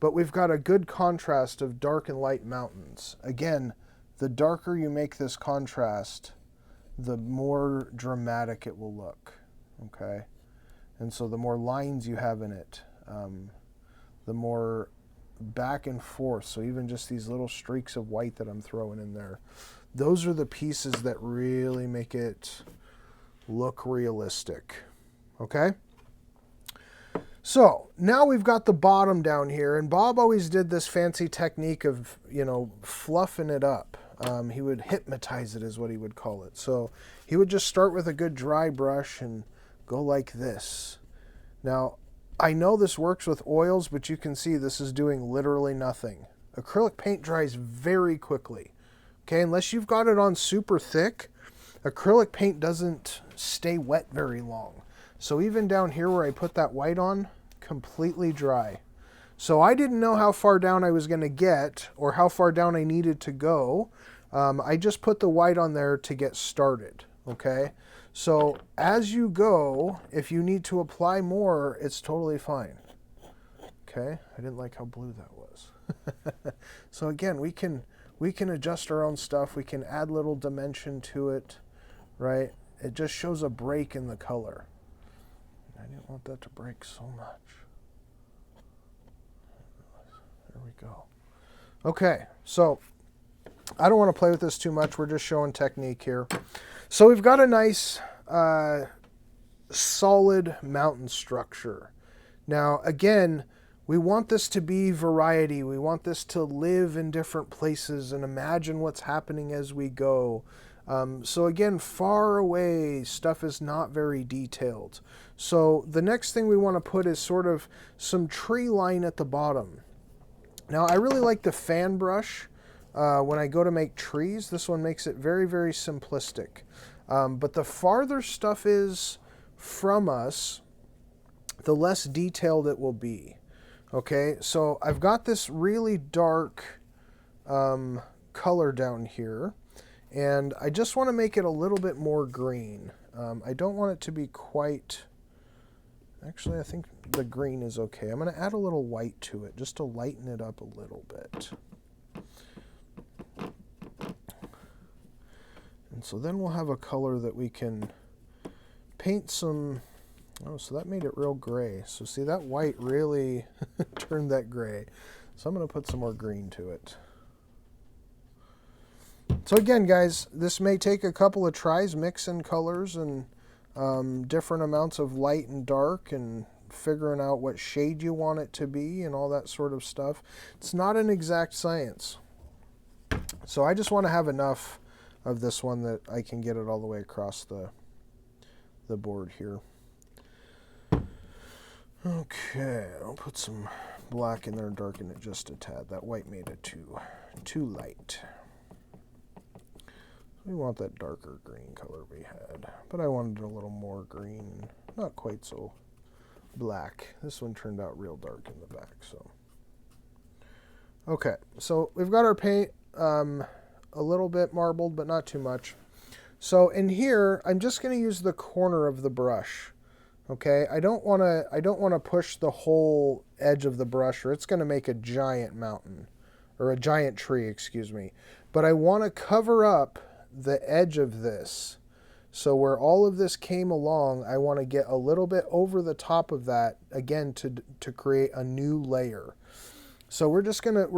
but we've got a good contrast of dark and light mountains. Again, the darker you make this contrast, the more dramatic it will look. Okay? And so the more lines you have in it, the more back and forth. So even just these little streaks of white that I'm throwing in there, those are the pieces that really make it look realistic. Okay? So now we've got the bottom down here, and Bob always did this fancy technique of, fluffing it up. He would hypnotize it is what he would call it. So he would just start with a good dry brush and go like this. Now, I know this works with oils, but you can see this is doing literally nothing. Acrylic paint dries very quickly. Okay, unless you've got it on super thick, acrylic paint doesn't stay wet very long. So even down here where I put that white on, completely dry. So I didn't know how far down I was going to get or how far down I needed to go. I just put the white on there to get started. Okay, so as you go, if you need to apply more, it's totally fine. Okay, I didn't like how blue that was. So again, we can adjust our own stuff. We can add little dimension to it, right? It just shows a break in the color. I didn't want that to break so much. There we go. Okay, so I don't want to play with this too much. We're just showing technique here. So we've got a nice solid mountain structure. Now, again, we want this to be variety. We want this to live in different places and imagine what's happening as we go. So again, far away stuff is not very detailed. So the next thing we want to put is sort of some tree line at the bottom. Now, I really like the fan brush. When I go to make trees, this one makes it very, very simplistic. But the farther stuff is from us, the less detailed it will be. Okay, so I've got this really dark color down here, and I just want to make it a little bit more green. I don't want it to be quite Actually, I think the green is okay. I'm going to add a little white to it just to lighten it up a little bit. And so then we'll have a color that we can paint some. Oh, so that made it real gray. So see, that white really turned that gray. So I'm going to put some more green to it. So again, guys, this may take a couple of tries mixing colors and different amounts of light and dark and figuring out what shade you want it to be and all that sort of stuff. It's not an exact science. So I just want to have enough of this one that I can get it all the way across the board here. Okay, I'll put some black in there and darken it just a tad. That white made it too light. We want that darker green color we had, but I wanted a little more green, not quite so black. This one turned out real dark in the back, so. Okay, so we've got our paint a little bit marbled, but not too much. So in here, I'm just going to use the corner of the brush. Okay, I don't want to push the whole edge of the brush, or it's going to make a giant mountain, or a giant tree, excuse me. But I want to cover up the edge of this. So where all of this came along, I want to get a little bit over the top of that again to create a new layer. So we're just gonna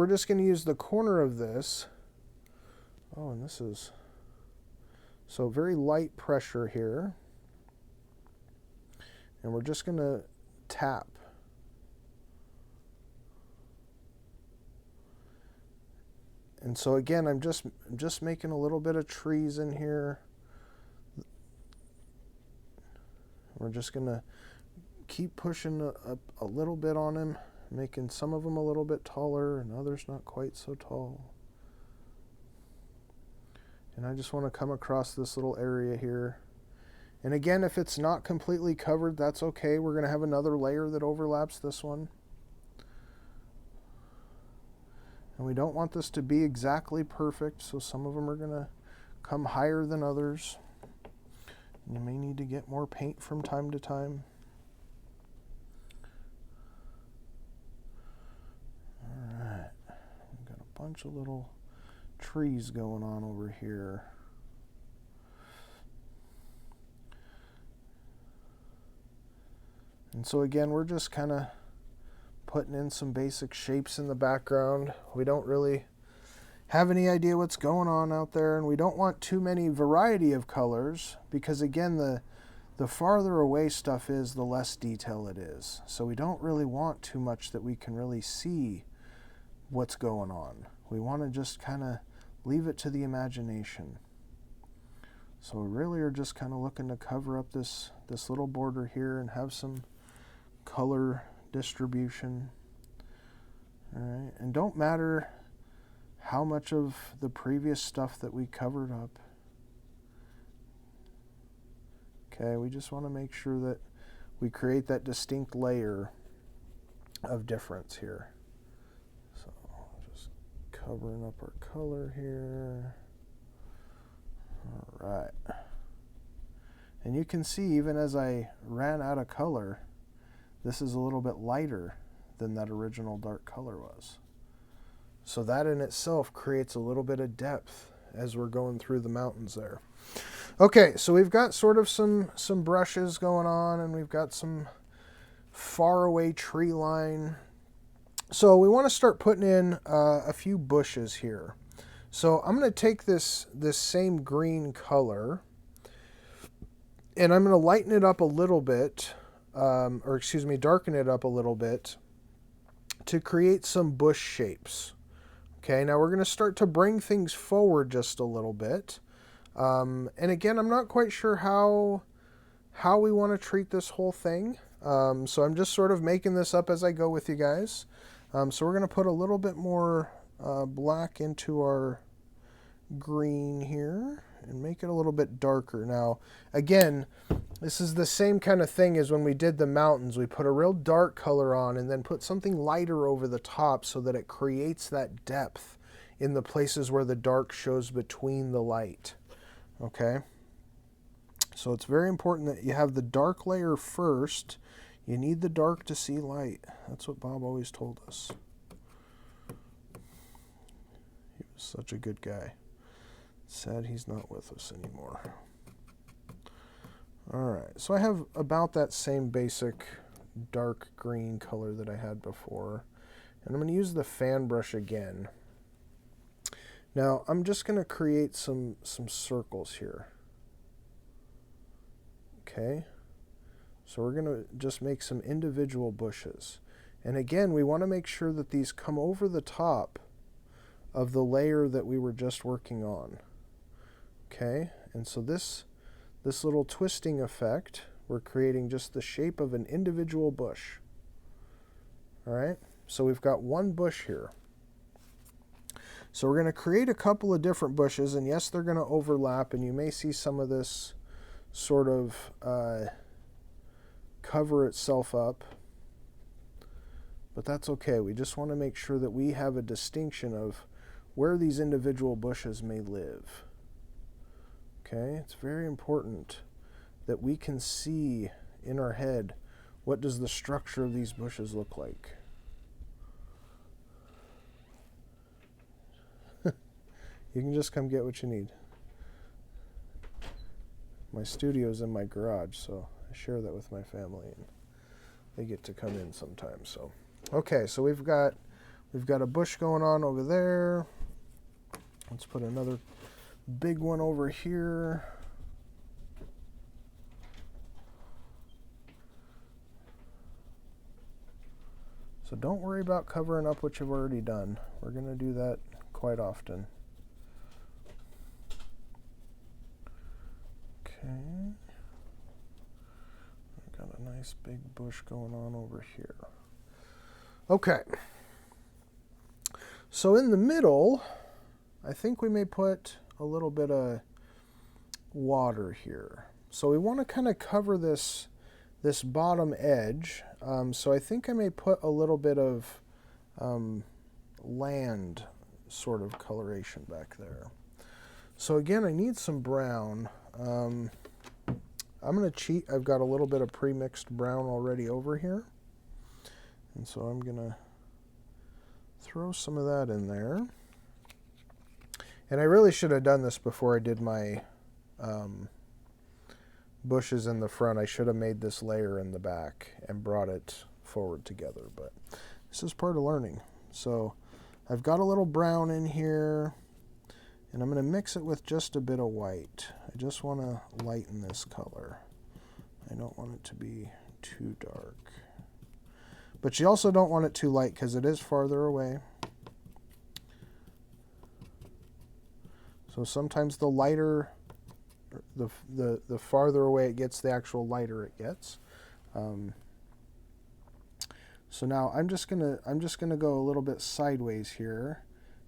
use the corner of this. Oh, and this is so very light pressure here. And we're just going to tap. And so again, I'm just making a little bit of trees in here. We're just going to keep pushing a little bit on him, making some of them a little bit taller and others not quite so tall. And I just want to come across this little area here. And again, if it's not completely covered, that's okay. We're going to have another layer that overlaps this one. And we don't want this to be exactly perfect, so some of them are going to come higher than others. You may need to get more paint from time to time. All right, we've got a bunch of little trees going on over here. And so again, we're just kind of putting in some basic shapes in the background. We don't really have any idea what's going on out there, and we don't want too many variety of colors because again, the farther away stuff is, the less detail it is. So we don't really want too much that we can really see what's going on. We want to just kind of leave it to the imagination. So we really are just kind of looking to cover up this little border here and have some color distribution. All right, and don't matter how much of the previous stuff that we covered up. Okay, we just want to make sure that we create that distinct layer of difference here. So just covering up our color here. All right. And you can see even as I ran out of color, this is a little bit lighter than that original dark color was. So that in itself creates a little bit of depth as we're going through the mountains there. Okay, so we've got sort of some brushes going on, and we've got some far away tree line. So we want to start putting in a few bushes here. So I'm going to take this same green color, and I'm going to lighten it up a little bit, darken it up a little bit to create some bush shapes. Okay, now we're going to start to bring things forward just a little bit. And again, I'm not quite sure how we want to treat this whole thing. So I'm just sort of making this up as I go with you guys. So we're going to put a little bit more black into our green here and make it a little bit darker. Now, again, this is the same kind of thing as when we did the mountains. We put a real dark color on and then put something lighter over the top so that it creates that depth in the places where the dark shows between the light. Okay? So it's very important that you have the dark layer first. You need the dark to see light. That's what Bob always told us. He was such a good guy. Sad he's not with us anymore. Alright, so I have about that same basic dark green color that I had before. And I'm going to use the fan brush again. Now, I'm just going to create some circles here. Okay? So we're going to just make some individual bushes. And again, we want to make sure that these come over the top of the layer that we were just working on. Okay? And so this little twisting effect, we're creating just the shape of an individual bush. All right? So we've got one bush here. So we're going to create a couple of different bushes, and yes, they're going to overlap, and you may see some of this sort of cover itself up, but that's okay. We just want to make sure that we have a distinction of where these individual bushes may live. Okay, it's very important that we can see in our head what does the structure of these bushes look like. You can just come get what you need. My studio's in my garage, so I share that with my family, and they get to come in sometimes. So, okay, so we've got a bush going on over there. Let's put another big one over here. So don't worry about covering up what you've already done. We're going to do that quite often. Okay. I've got a nice big bush going on over here. Okay. So in the middle, I think we may put a little bit of water here. So we want to kind of cover this bottom edge. So I think I may put a little bit of land sort of coloration back there. So again, I need some brown. I'm going to cheat. I've got a little bit of pre-mixed brown already over here. And so I'm going to throw some of that in there. And I really should have done this before I did my bushes in the front. I should have made this layer in the back and brought it forward together. But this is part of learning. So I've got a little brown in here. And I'm going to mix it with just a bit of white. I just want to lighten this color. I don't want it to be too dark. But you also don't want it too light because it is farther away. So sometimes the lighter, the farther away it gets, the actual lighter it gets. So now I'm just gonna go a little bit sideways here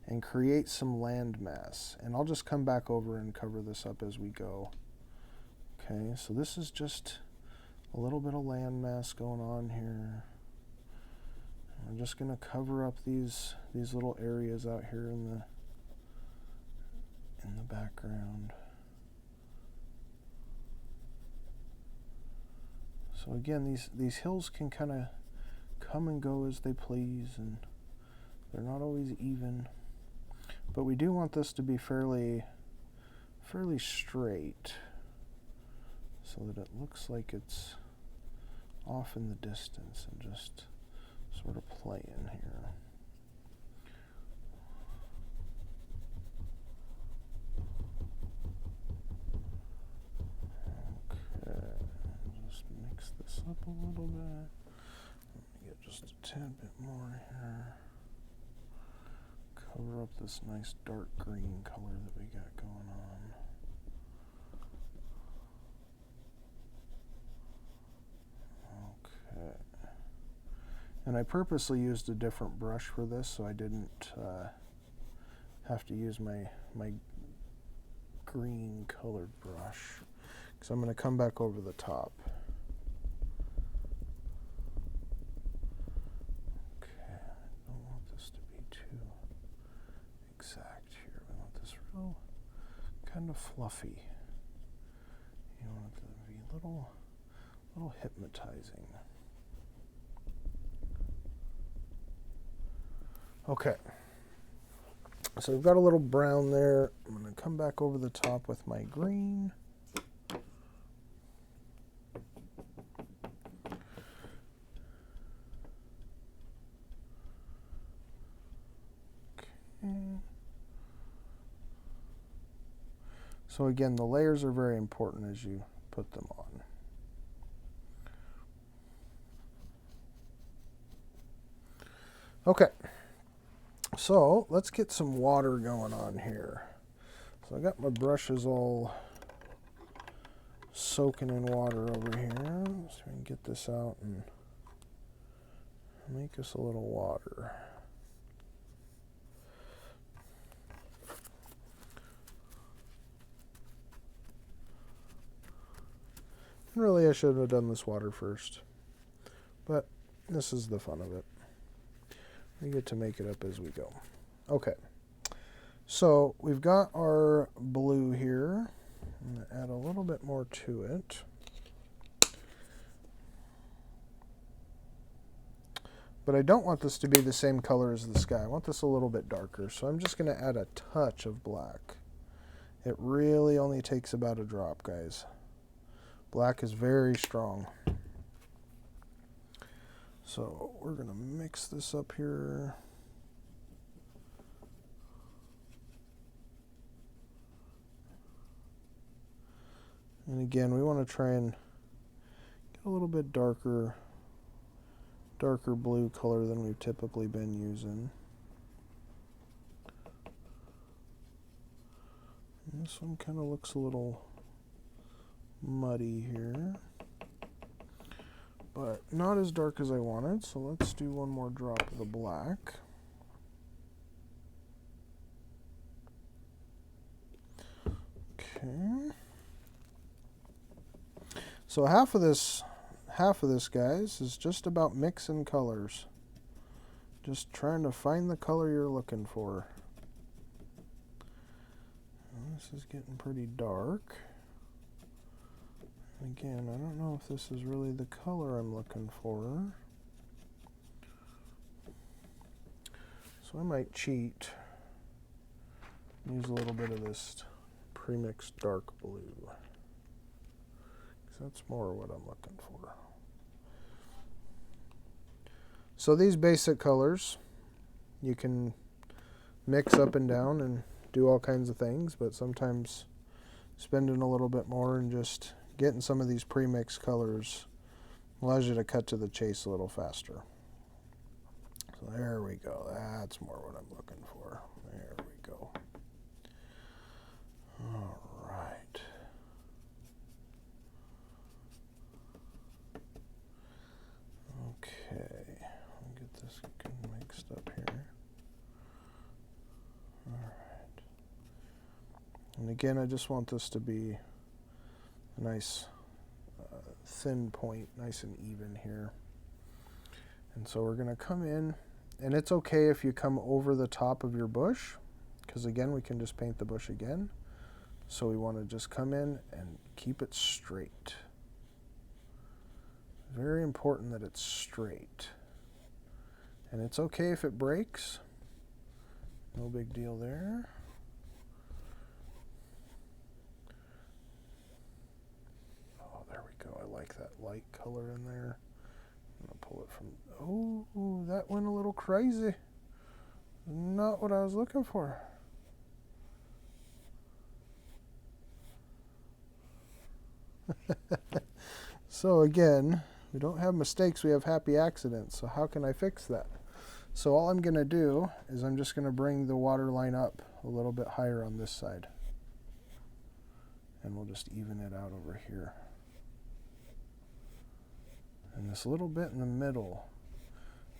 and create some land mass. And I'll just come back over and cover this up as we go. Okay, so this is just a little bit of land mass going on here. I'm just going to cover up these little areas out here in the background. So again, these hills can kind of come and go as they please, and they're not always even. But we do want this to be fairly straight, so that it looks like it's off in the distance and just sort of playing here. Okay, just mix this up a little bit. Let me get just a tad bit more here. Cover up this nice dark green color that we got going on. Okay. And I purposely used a different brush for this so I didn't have to use my green colored brush, because I'm going to come back over the top. Okay, I don't want this to be too exact here. We want this real kind of fluffy. You want it to be a little hypnotizing. Okay. So we've got a little brown there. I'm going to come back over the top with my green. Okay. So again, the layers are very important as you put them on. Okay, so let's get some water going on here. So I got my brushes all soaking in water over here. So we can get this out and make us a little water. Really, I should have done this water first, but this is the fun of it. We get to make it up as we go. Okay, so we've got our blue here. I'm going to add a little bit more to it. But I don't want this to be the same color as the sky. I want this a little bit darker, so I'm just going to add a touch of black. It really only takes about a drop, guys. Black is very strong. So we're going to mix this up here. And again, we want to try and get a little bit darker blue color than we've typically been using. And this one kind of looks a little muddy here, but not as dark as I wanted, so let's do one more drop of the black. Okay. So half of this, guys, is just about mixing colors. Just trying to find the color you're looking for. This is getting pretty dark. Again, I don't know if this is really the color I'm looking for. So I might cheat. Use a little bit of this pre-mixed dark blue. That's more what I'm looking for. So these basic colors, you can mix up and down and do all kinds of things, but sometimes spending a little bit more and just getting some of these pre-mixed colors allows you to cut to the chase a little faster. So there we go. That's more what I'm looking for. There we go. All right. Okay, I'll get this mixed up here. All right. And again, I just want this to be a nice thin point, nice and even here. And so we're going to come in, and it's okay if you come over the top of your bush, because again, we can just paint the bush again. So we want to just come in and keep it straight. Very important that it's straight. And it's okay if it breaks. No big deal there. Oh, there we go. I like that light color in there. I'm going to pull it from... Oh, that went a little crazy. Not what I was looking for. So again, we don't have mistakes, we have happy accidents. So how can I fix that? So all I'm going to do is I'm just going to bring the water line up a little bit higher on this side. And we'll just even it out over here. And this little bit in the middle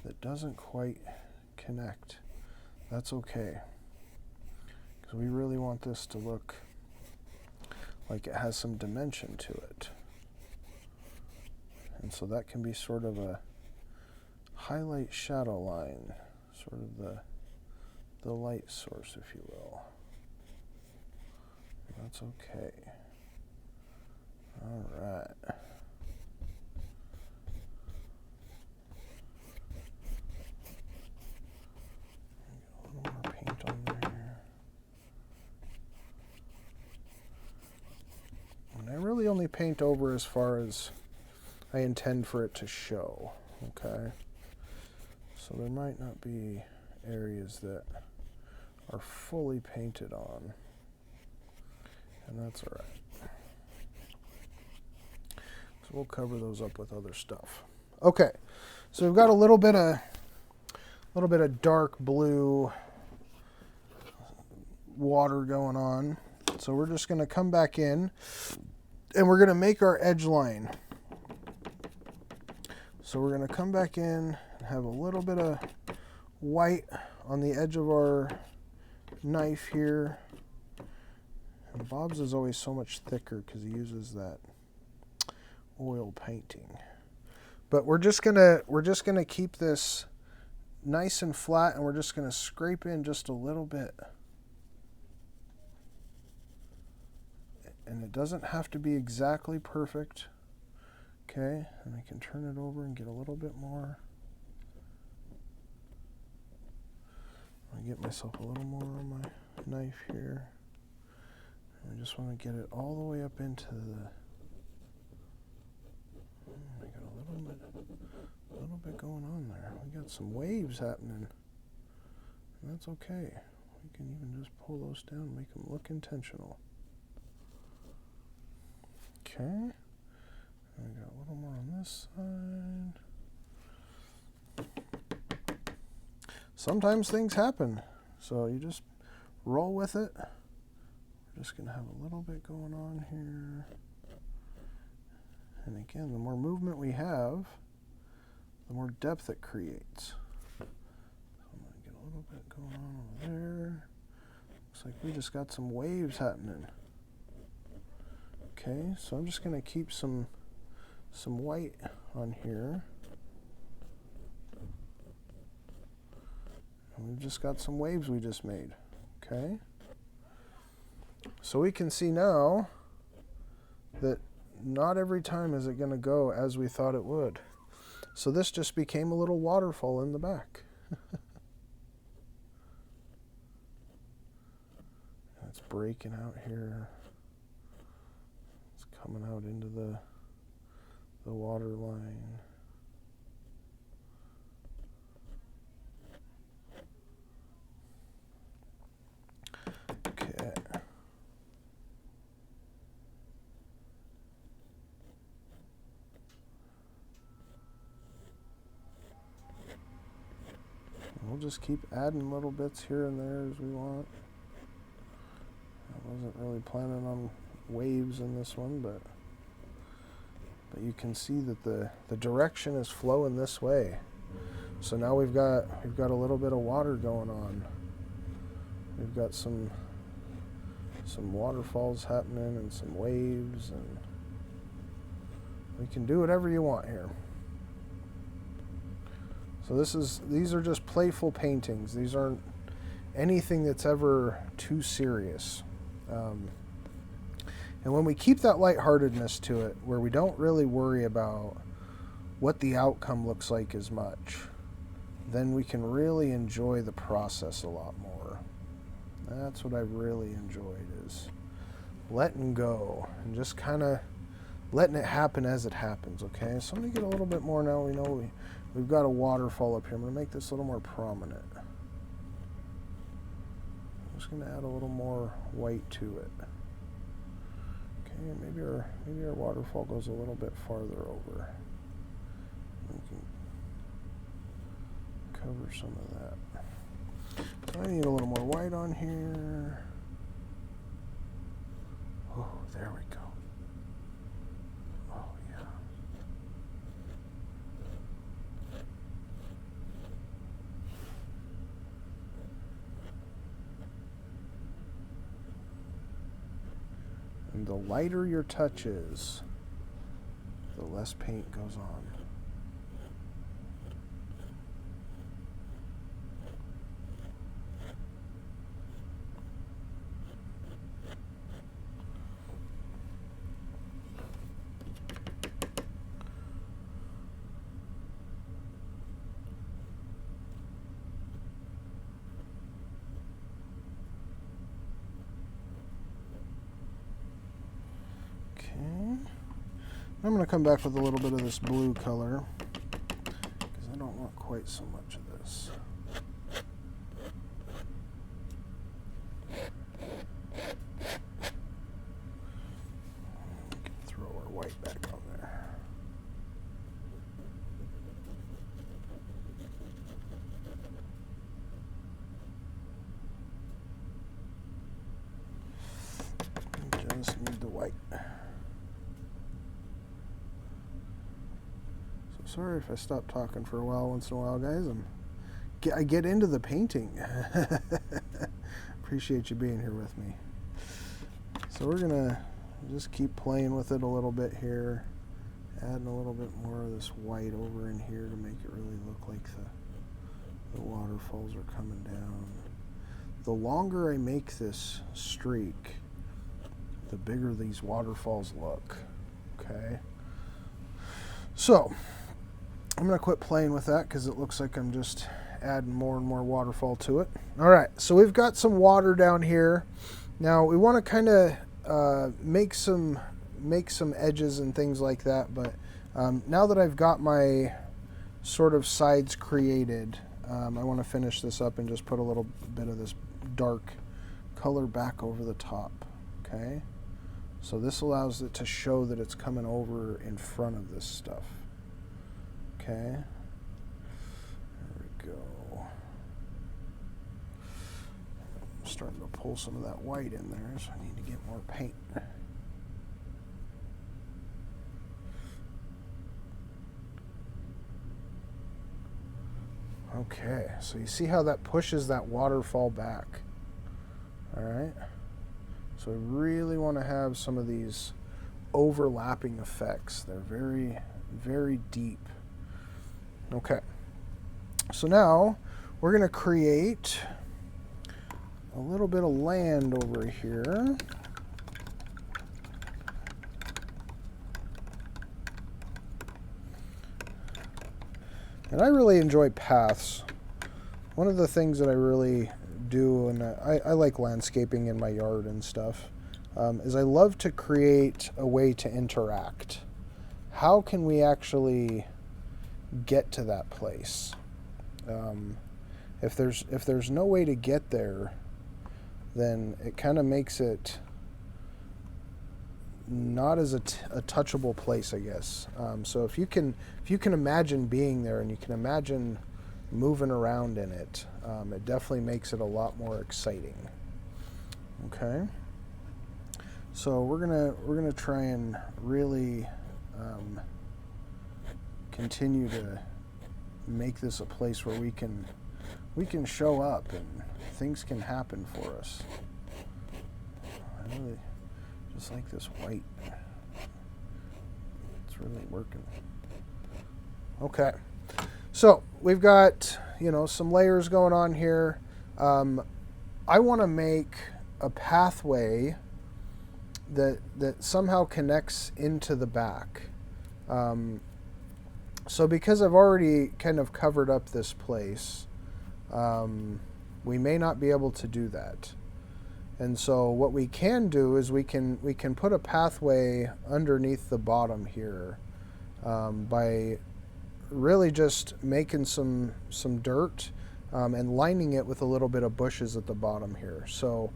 that doesn't quite connect, that's okay. Because we really want this to look like it has some dimension to it. And so that can be sort of a highlight shadow line, sort of the light source, if you will. That's okay. All right. paint over as far as I intend for it to show. Okay, so there might not be areas that are fully painted on, and that's all right. So we'll cover those up with other stuff. Okay, so we've got a little bit of dark blue water going on. So we're just going to come back in and we're going to make our edge line. So we're going to come back in and have a little bit of white on the edge of our knife here. And Bob's is always so much thicker because he uses that oil painting. But we're just gonna keep this nice and flat, and we're just gonna scrape in just a little bit. And it doesn't have to be exactly perfect. Okay, and I can turn it over and get a little bit more. I get myself a little more on my knife here. I just want to get it all the way up into the. I got a little bit going on there. We got some waves happening. That's okay. We can even just pull those down and make them look intentional. Okay. I got a little more on this side. Sometimes things happen, so you just roll with it. We're just going to have a little bit going on here. And again, the more movement we have, the more depth it creates. So I'm going to get a little bit going on over there. Looks like we just got some waves happening. Okay, so I'm just going to keep some white on here. And we've just got some waves we just made. Okay. So we can see now that not every time is it going to go as we thought it would. So this just became a little waterfall in the back. It's breaking out here. It's coming out into the water line. Okay. We'll just keep adding little bits here and there as we want. I wasn't really planning on waves in this one, but you can see that the direction is flowing this way. So now we've got a little bit of water going on. We've got some waterfalls happening and some waves, and we can do whatever you want here. So these are just playful paintings. These aren't anything that's ever too serious. And when we keep that lightheartedness to it, where we don't really worry about what the outcome looks like as much, then we can really enjoy the process a lot more. That's what I really enjoyed, is letting go and just kind of letting it happen as it happens, okay? So I'm going to get a little bit more now. We know we've got a waterfall up here. I'm going to make this a little more prominent. I'm just going to add a little more white to it. Okay, maybe our waterfall goes a little bit farther over. We can cover some of that. So I need a little more white on here. Oh, there we go. Oh, yeah. And the lighter your touch is, the less paint goes on. Okay. I'm going to come back with a little bit of this blue color because I don't want quite so much of this. We can throw our white back on there. Just need the white. So sorry if I stop talking for a while once in a while, guys. I get into the painting. Appreciate you being here with me. So we're gonna just keep playing with it a little bit here, adding a little bit more of this white over in here to make it really look like the waterfalls are coming down. The longer I make this streak, the bigger these waterfalls look. Okay, so I'm gonna quit playing with that because it looks like I'm just adding more and more waterfall to it. All right, so we've got some water down here. Now we want to kind of make some edges and things like that, but now that I've got my sort of sides created, I want to finish this up and just put a little bit of this dark color back over the top. Okay, so this allows it to show that it's coming over in front of this stuff. Okay, there we go. I'm starting to pull some of that white in there, so I need to get more paint. Okay, so you see how that pushes that waterfall back. All right, so we really want to have some of these overlapping effects. They're very, very deep. Okay, so now we're going to create a little bit of land over here. And I really enjoy paths. One of the things that I really do, and I like landscaping in my yard and stuff, is I love to create a way to interact. How can we actually get to that place? If there's no way to get there, then it kind of makes it not as a touchable place, I guess. So if you can imagine being there and you can imagine moving around in it, it definitely makes it a lot more exciting. Okay. So we're gonna try and really continue to make this a place where we can show up and things can happen for us. I really just like this white. It's really working. Okay, so we've got some layers going on here. I want to make a pathway that somehow connects into the back. So because I've already kind of covered up this place, we may not be able to do that. And so what we can do is we can put a pathway underneath the bottom here by really just making some dirt and lining it with a little bit of bushes at the bottom here. So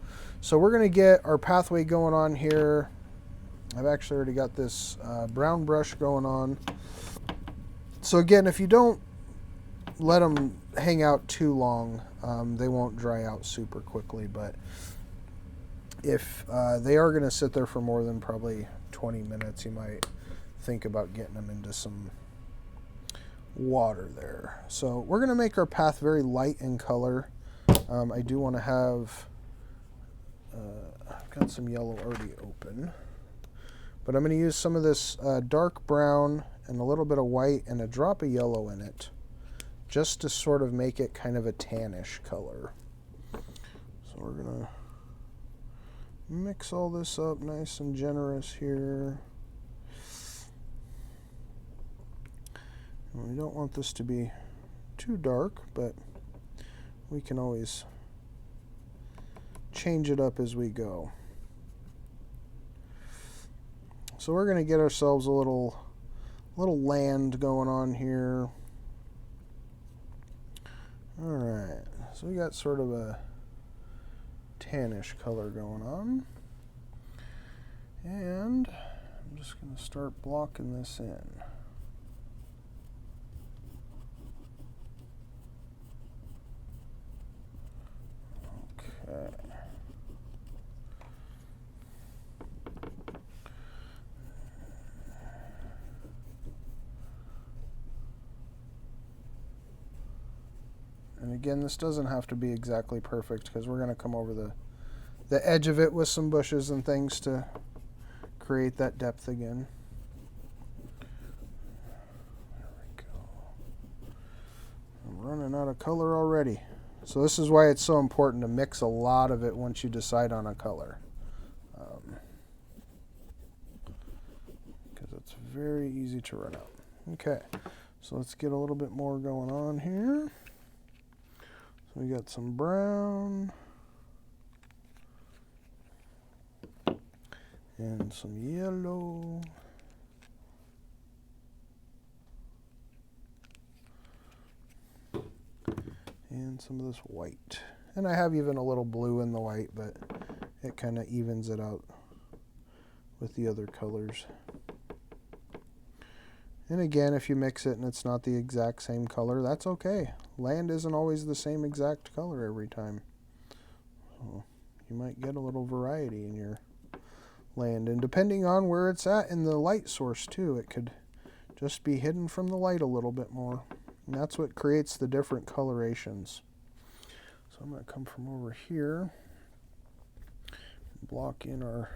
we're going to get our pathway going on here. I've actually already got this brown brush going on. So again, if you don't let them hang out too long, they won't dry out super quickly. But if they are going to sit there for more than probably 20 minutes, you might think about getting them into some water there. So we're going to make our path very light in color. I do want to have, I've got some yellow already open, but I'm going to use some of this dark brown and a little bit of white and a drop of yellow in it, just to sort of make it kind of a tannish color. So we're going to mix all this up nice and generous here. And we don't want this to be too dark, but we can always change it up as we go. So we're going to get ourselves a little land going on here. Alright, so we got sort of a tannish color going on. And I'm just going to start blocking this in. Okay. And again, this doesn't have to be exactly perfect because we're going to come over the edge of it with some bushes and things to create that depth again. There we go. I'm running out of color already. So this is why it's so important to mix a lot of it once you decide on a color. Because it's very easy to run out. Okay, so let's get a little bit more going on here. So we got some brown and some yellow. And some of this white. And I have even a little blue in the white, but it kind of evens it out with the other colors. And again, if you mix it and it's not the exact same color, that's okay. Land isn't always the same exact color every time. So you might get a little variety in your land. And depending on where it's at in the light source too, it could just be hidden from the light a little bit more. And that's what creates the different colorations. So I'm going to come from over here, block in our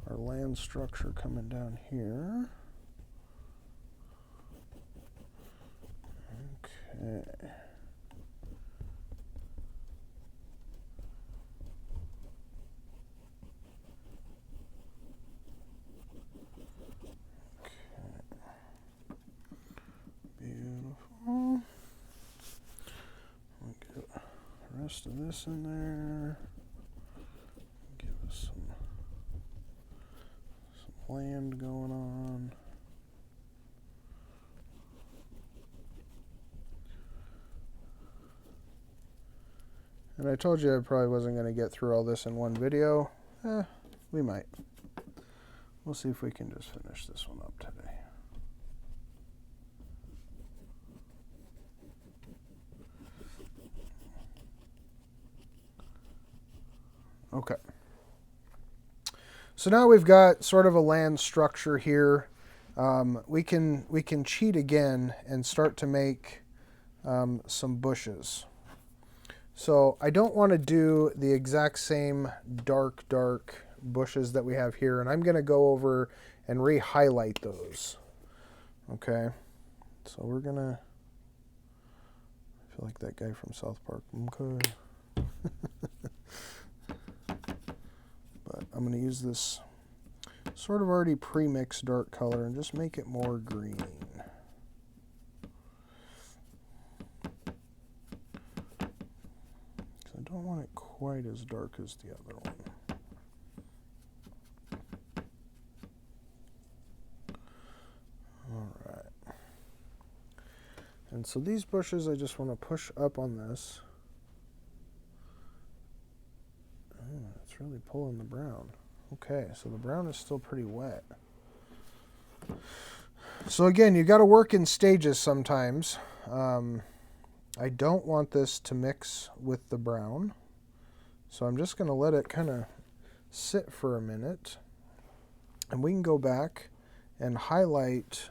land structure coming down here. Okay. Beautiful. We'll get the rest of this in there. Give us some land going on. And I told you I probably wasn't going to get through all this in one video. We might. We'll see if we can just finish this one up today. Okay. So now we've got sort of a land structure here. We can cheat again and start to make some bushes. So I don't want to do the exact same dark bushes that we have here, and I'm going to go over and re-highlight those. Okay, so we're going to, I feel like that guy from South Park. Okay. But I'm going to use this sort of already pre-mixed dark color and just make it more green. I don't want it quite as dark as the other one. All right. And so these bushes, I just want to push up on this. Oh, it's really pulling the brown. Okay, so the brown is still pretty wet. So again, you got to work in stages sometimes. I don't want this to mix with the brown, so I'm just going to let it kind of sit for a minute, and we can go back and highlight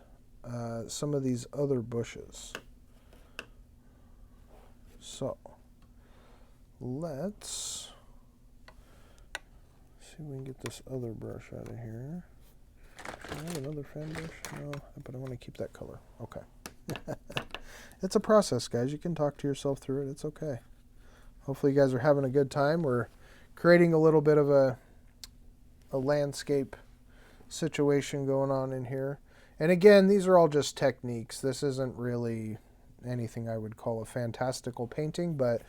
some of these other bushes. So let's see if we can get this other brush out of here. Do I have another fan brush? No, but I want to keep that color. Okay. It's a process, guys. You can talk to yourself through it. It's okay. Hopefully you guys are having a good time. We're creating a little bit of a landscape situation going on in here. And again, these are all just techniques. This isn't really anything I would call a fantastical painting, but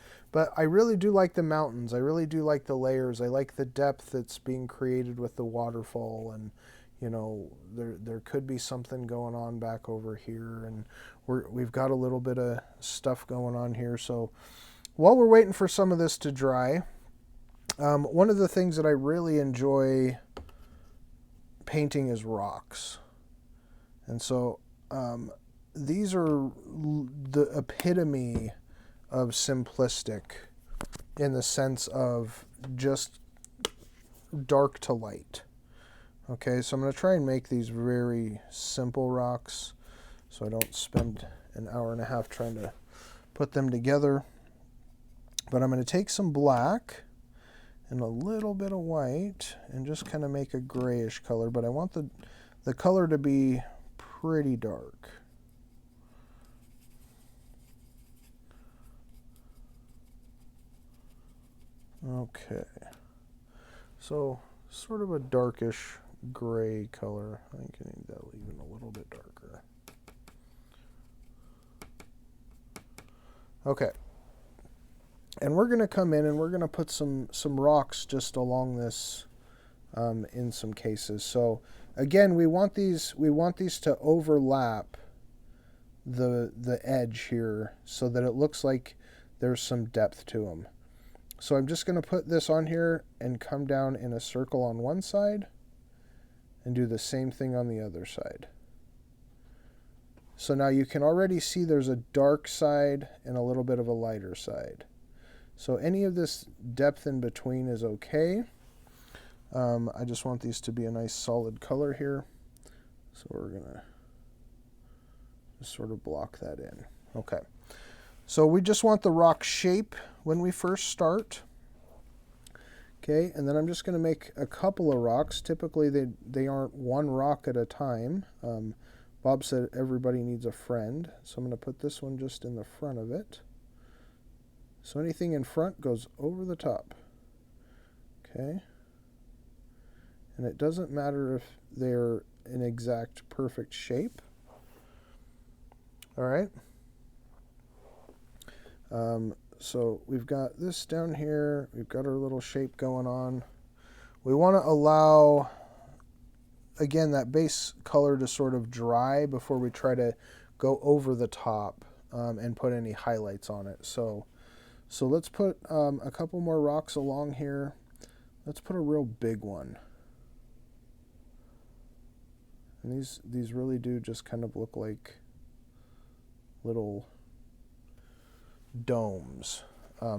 I really do like the mountains. I really do like the layers. I like the depth that's being created with the waterfall, and you know, there could be something going on back over here, and we've got a little bit of stuff going on here. So while we're waiting for some of this to dry, one of the things that I really enjoy painting is rocks. And so these are the epitome of simplistic in the sense of just dark to light. Okay, so I'm going to try and make these very simple rocks so I don't spend an hour and a half trying to put them together. But I'm going to take some black and a little bit of white and just kind of make a grayish color, but I want the color to be pretty dark. Okay, so sort of a darkish gray color. I think I need that even a little bit darker. Okay, and we're going to come in and we're going to put some rocks just along this in some cases. So again, we want these to overlap the edge here so that it looks like there's some depth to them. So I'm just going to put this on here and come down in a circle on one side and do the same thing on the other side. So now you can already see there's a dark side and a little bit of a lighter side. So any of this depth in between is okay. I just want these to be a nice solid color here. So we're going to just sort of block that in. Okay. So we just want the rock shape when we first start. Okay, and then I'm just going to make a couple of rocks. Typically they aren't one rock at a time. Bob said everybody needs a friend, so I'm going to put this one just in the front of it. So anything in front goes over the top. Okay. And it doesn't matter if they're an exact perfect shape. All right. So we've got this down here. We've got our little shape going on. We want to allow, again, that base color to sort of dry before we try to go over the top and put any highlights on it. So let's put a couple more rocks along here. Let's put a real big one. And these really do just kind of look like little domes.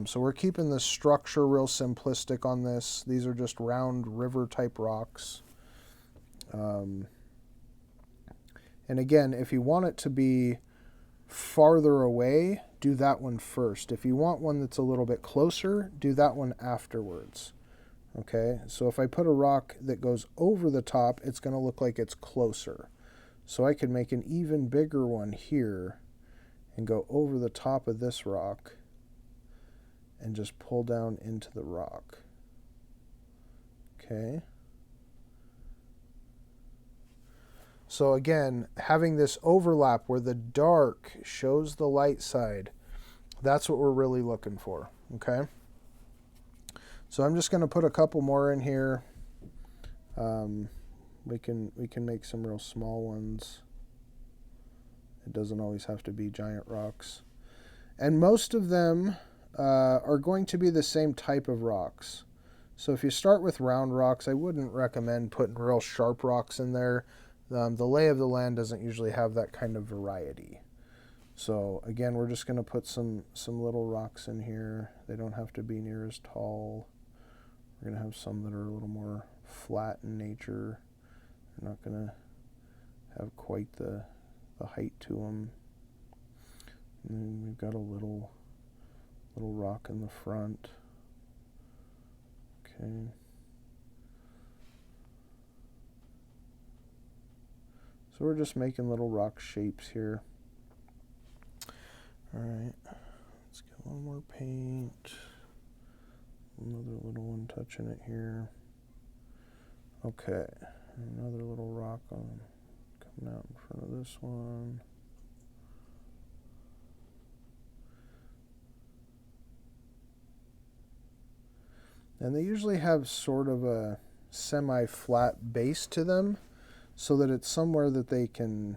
So we're keeping the structure real simplistic on this. These are just round river type rocks. And again, if you want it to be farther away, do that one first. If you want one that's a little bit closer, do that one afterwards. Okay, so if I put a rock that goes over the top, it's going to look like it's closer. So I could make an even bigger one here and go over the top of this rock and just pull down into the rock. Okay. So again, having this overlap where the dark shows the light side, that's what we're really looking for. Okay. So I'm just going to put a couple more in here. We can make some real small ones. It doesn't always have to be giant rocks. And most of them are going to be the same type of rocks. So if you start with round rocks, I wouldn't recommend putting real sharp rocks in there. The lay of the land doesn't usually have that kind of variety. So again, we're just going to put some little rocks in here. They don't have to be near as tall. We're going to have some that are a little more flat in nature. They're not going to have quite the height to them. And then we've got a little rock in the front. Okay. So we're just making little rock shapes here. All right. Let's get a little more paint. Another little one touching it here. Okay. Another little rock coming out in front of this one. And they usually have sort of a semi-flat base to them. so that it's somewhere that they can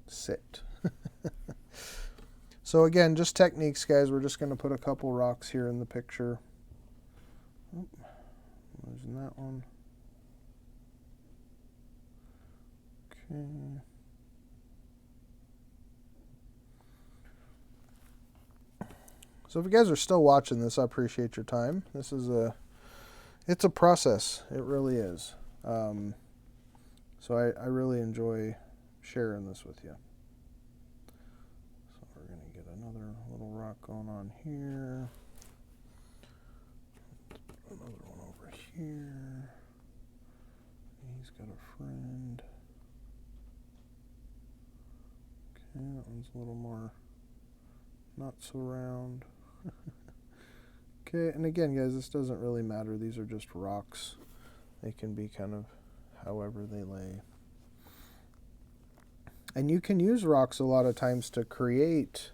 sit. So again, just techniques, guys. We're just going to put a couple rocks here in the picture. Oop, losing that one. Okay. So if you guys are still watching this, I appreciate your time. This is it's a process. It really is. So I really enjoy sharing this with you. So we're going to get another little rock going on here. Another one over here. He's got a friend. Okay, that one's a little more not so round. Okay, and again, guys, this doesn't really matter. These are just rocks. They can be kind of however they lay. And you can use rocks a lot of times to create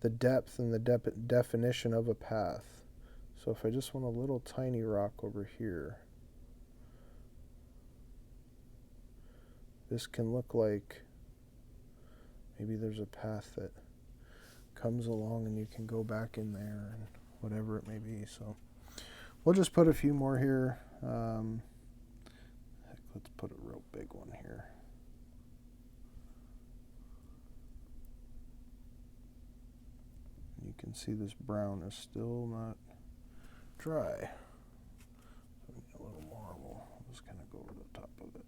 the depth and the definition of a path. So if I just want a little tiny rock over here, this can look like maybe there's a path that comes along and you can go back in there and whatever it may be. So we'll just put a few more here. Let's put a real big one here. You can see this brown is still not dry. So we get a little more. We'll just kind of go over the top of it.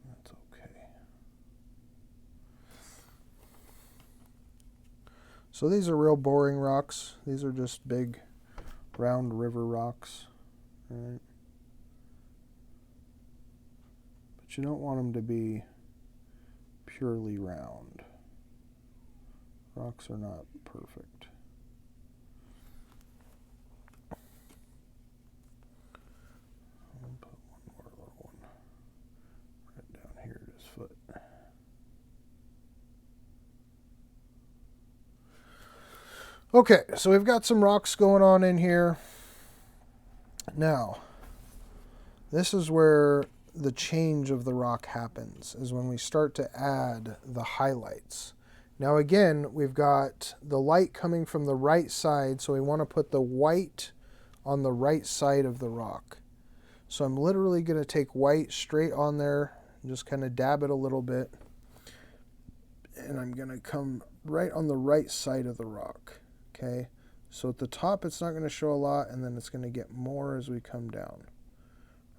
That's okay. So these are real boring rocks. These are just big round river rocks. Right? But you don't want them to be purely round. Rocks are not perfect. I'll put one more little one right down here at his foot. Okay, so we've got some rocks going on in here. Now, this is where the change of the rock happens, is when we start to add the highlights. Now again, we've got the light coming from the right side, so we want to put the white on the right side of the rock. So I'm literally going to take white straight on there and just kind of dab it a little bit. And I'm going to come right on the right side of the rock. Okay, so at the top it's not going to show a lot, and then it's going to get more as we come down.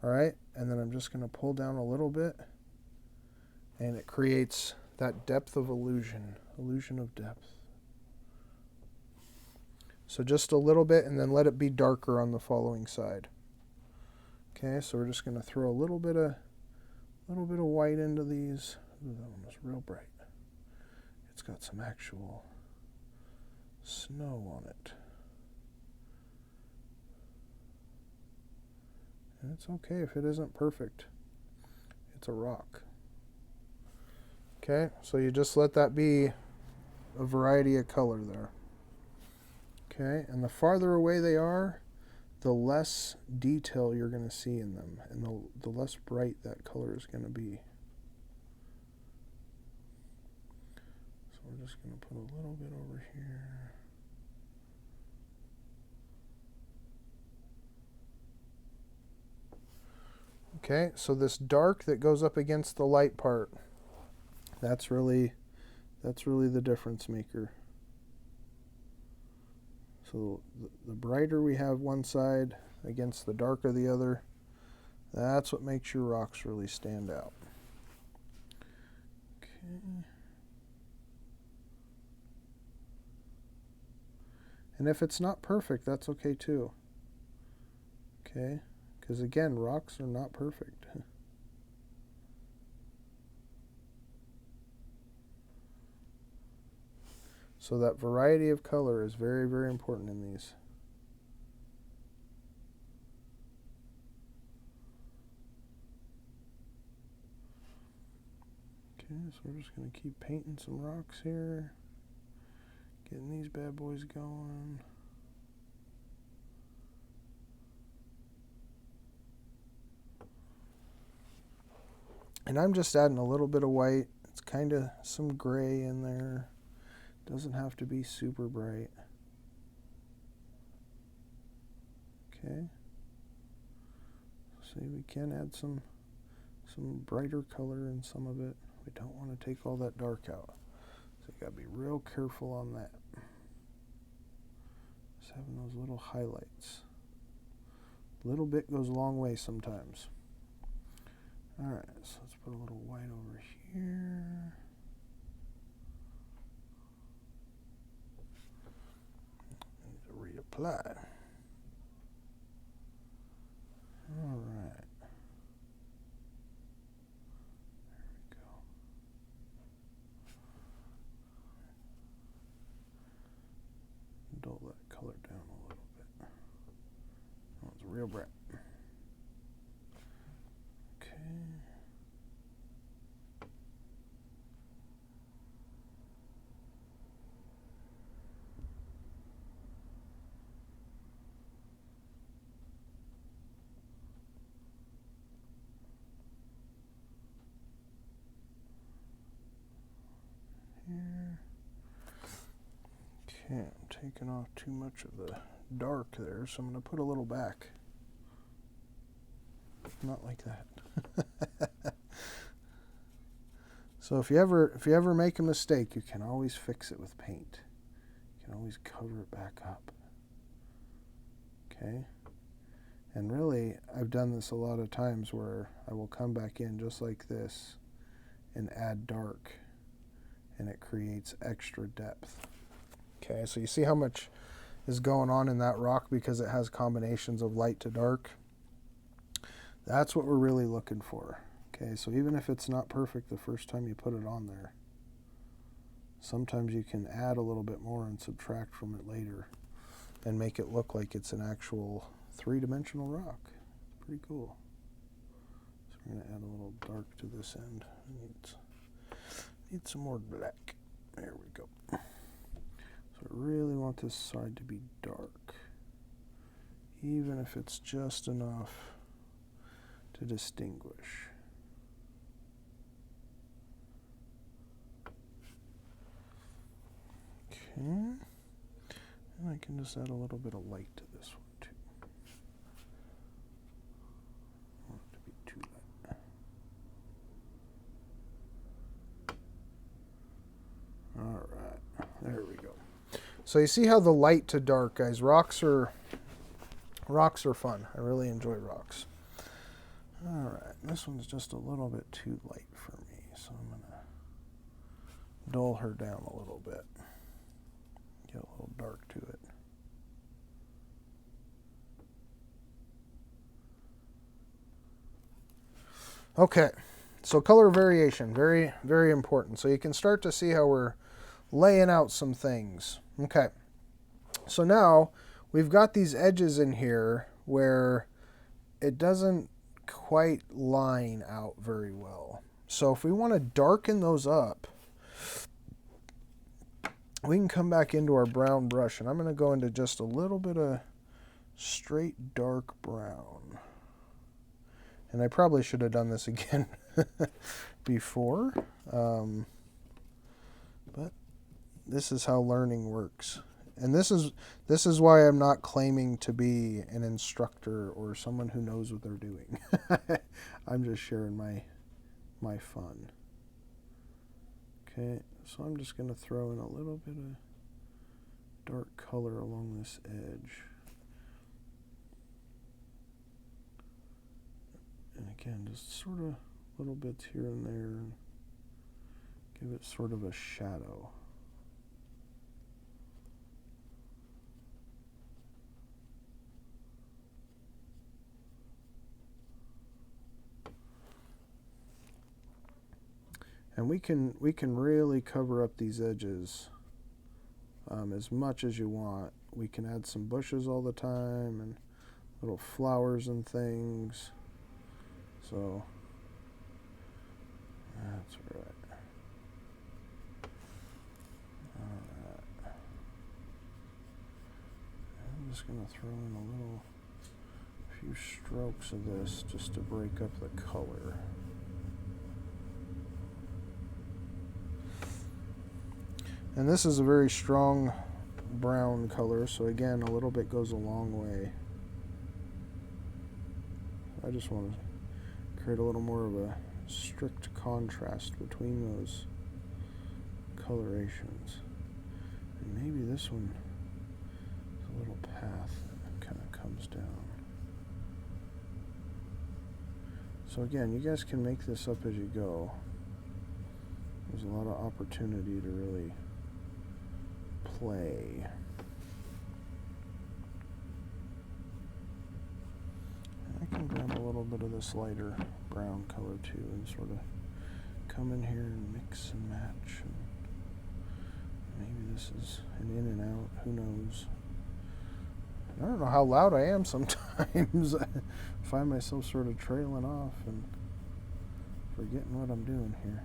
All right, and then I'm just going to pull down a little bit, and it creates that depth of illusion of depth. So just a little bit, and then let it be darker on the following side. Okay, so we're just going to throw a little bit of white into these. Ooh, that one was real bright. It's got some actual snow on it. And it's okay if it isn't perfect. It's a rock. Okay, so you just let that be a variety of color there. Okay, and the farther away they are, the less detail you're going to see in them, and the less bright that color is going to be. So we're just going to put a little bit over here. Okay, so this dark that goes up against the light part, that's really the difference maker. So the brighter we have one side against the darker the other, that's what makes your rocks really stand out. Okay. And if it's not perfect, that's okay too. Okay, because again, rocks are not perfect. So that variety of color is very, very important in these. Okay, so we're just going to keep painting some rocks here. Getting these bad boys going. And I'm just adding a little bit of white. It's kind of some gray in there. Doesn't have to be super bright. Okay. See, we can add some brighter color in some of it. We don't want to take all that dark out. So you gotta be real careful on that. Just having those little highlights. A little bit goes a long way sometimes. Alright, so let's put a little white over here. Need to reapply. Alright. Dull that color down a little bit. Oh, it's real bright. Okay. Here. Okay, I'm taking off too much of the dark there, so I'm going to put a little back. Not like that. So if you ever make a mistake, you can always fix it with paint. You can always cover it back up. Okay? And really, I've done this a lot of times where I will come back in just like this and add dark, and it creates extra depth. Okay, so you see how much is going on in that rock because it has combinations of light to dark? That's what we're really looking for. Okay, so even if it's not perfect the first time you put it on there, sometimes you can add a little bit more and subtract from it later and make it look like it's an actual three-dimensional rock. Pretty cool. So we're going to add a little dark to this end. Need some more black. There we go. So I really want this side to be dark, even if it's just enough to distinguish. Okay, and I can just add a little bit of light to this one too. I want it to be too light. All right, there we go. So you see how the light to dark, guys, rocks are fun. I really enjoy rocks. All right, this one's just a little bit too light for me, so I'm going to dull her down a little bit. Get a little dark to it. Okay, so color variation, very, very important. So you can start to see how we're laying out some things. Okay, so now we've got these edges in here where it doesn't quite line out very well. So if we want to darken those up, we can come back into our brown brush, and I'm going to go into just a little bit of straight dark brown. And I probably should have done this again before, but this is how learning works. And this is why I'm not claiming to be an instructor or someone who knows what they're doing. I'm just sharing my fun. Okay, so I'm just going to throw in a little bit of dark color along this edge. And again, just sort of little bits here and there, and give it sort of a shadow. And we can really cover up these edges as much as you want. We can add some bushes all the time and little flowers and things. So that's right. All right. I'm just going to throw in a few strokes of this just to break up the color. And this is a very strong brown color, so again, a little bit goes a long way. I just want to create a little more of a strict contrast between those colorations. And maybe this one is a little path that kind of comes down. So again, you guys can make this up as you go. There's a lot of opportunity to really play. I can grab a little bit of this lighter brown color too and sort of come in here and mix and match. And maybe this is an in and out, who knows. I don't know how loud I am sometimes. I find myself sort of trailing off and forgetting what I'm doing here.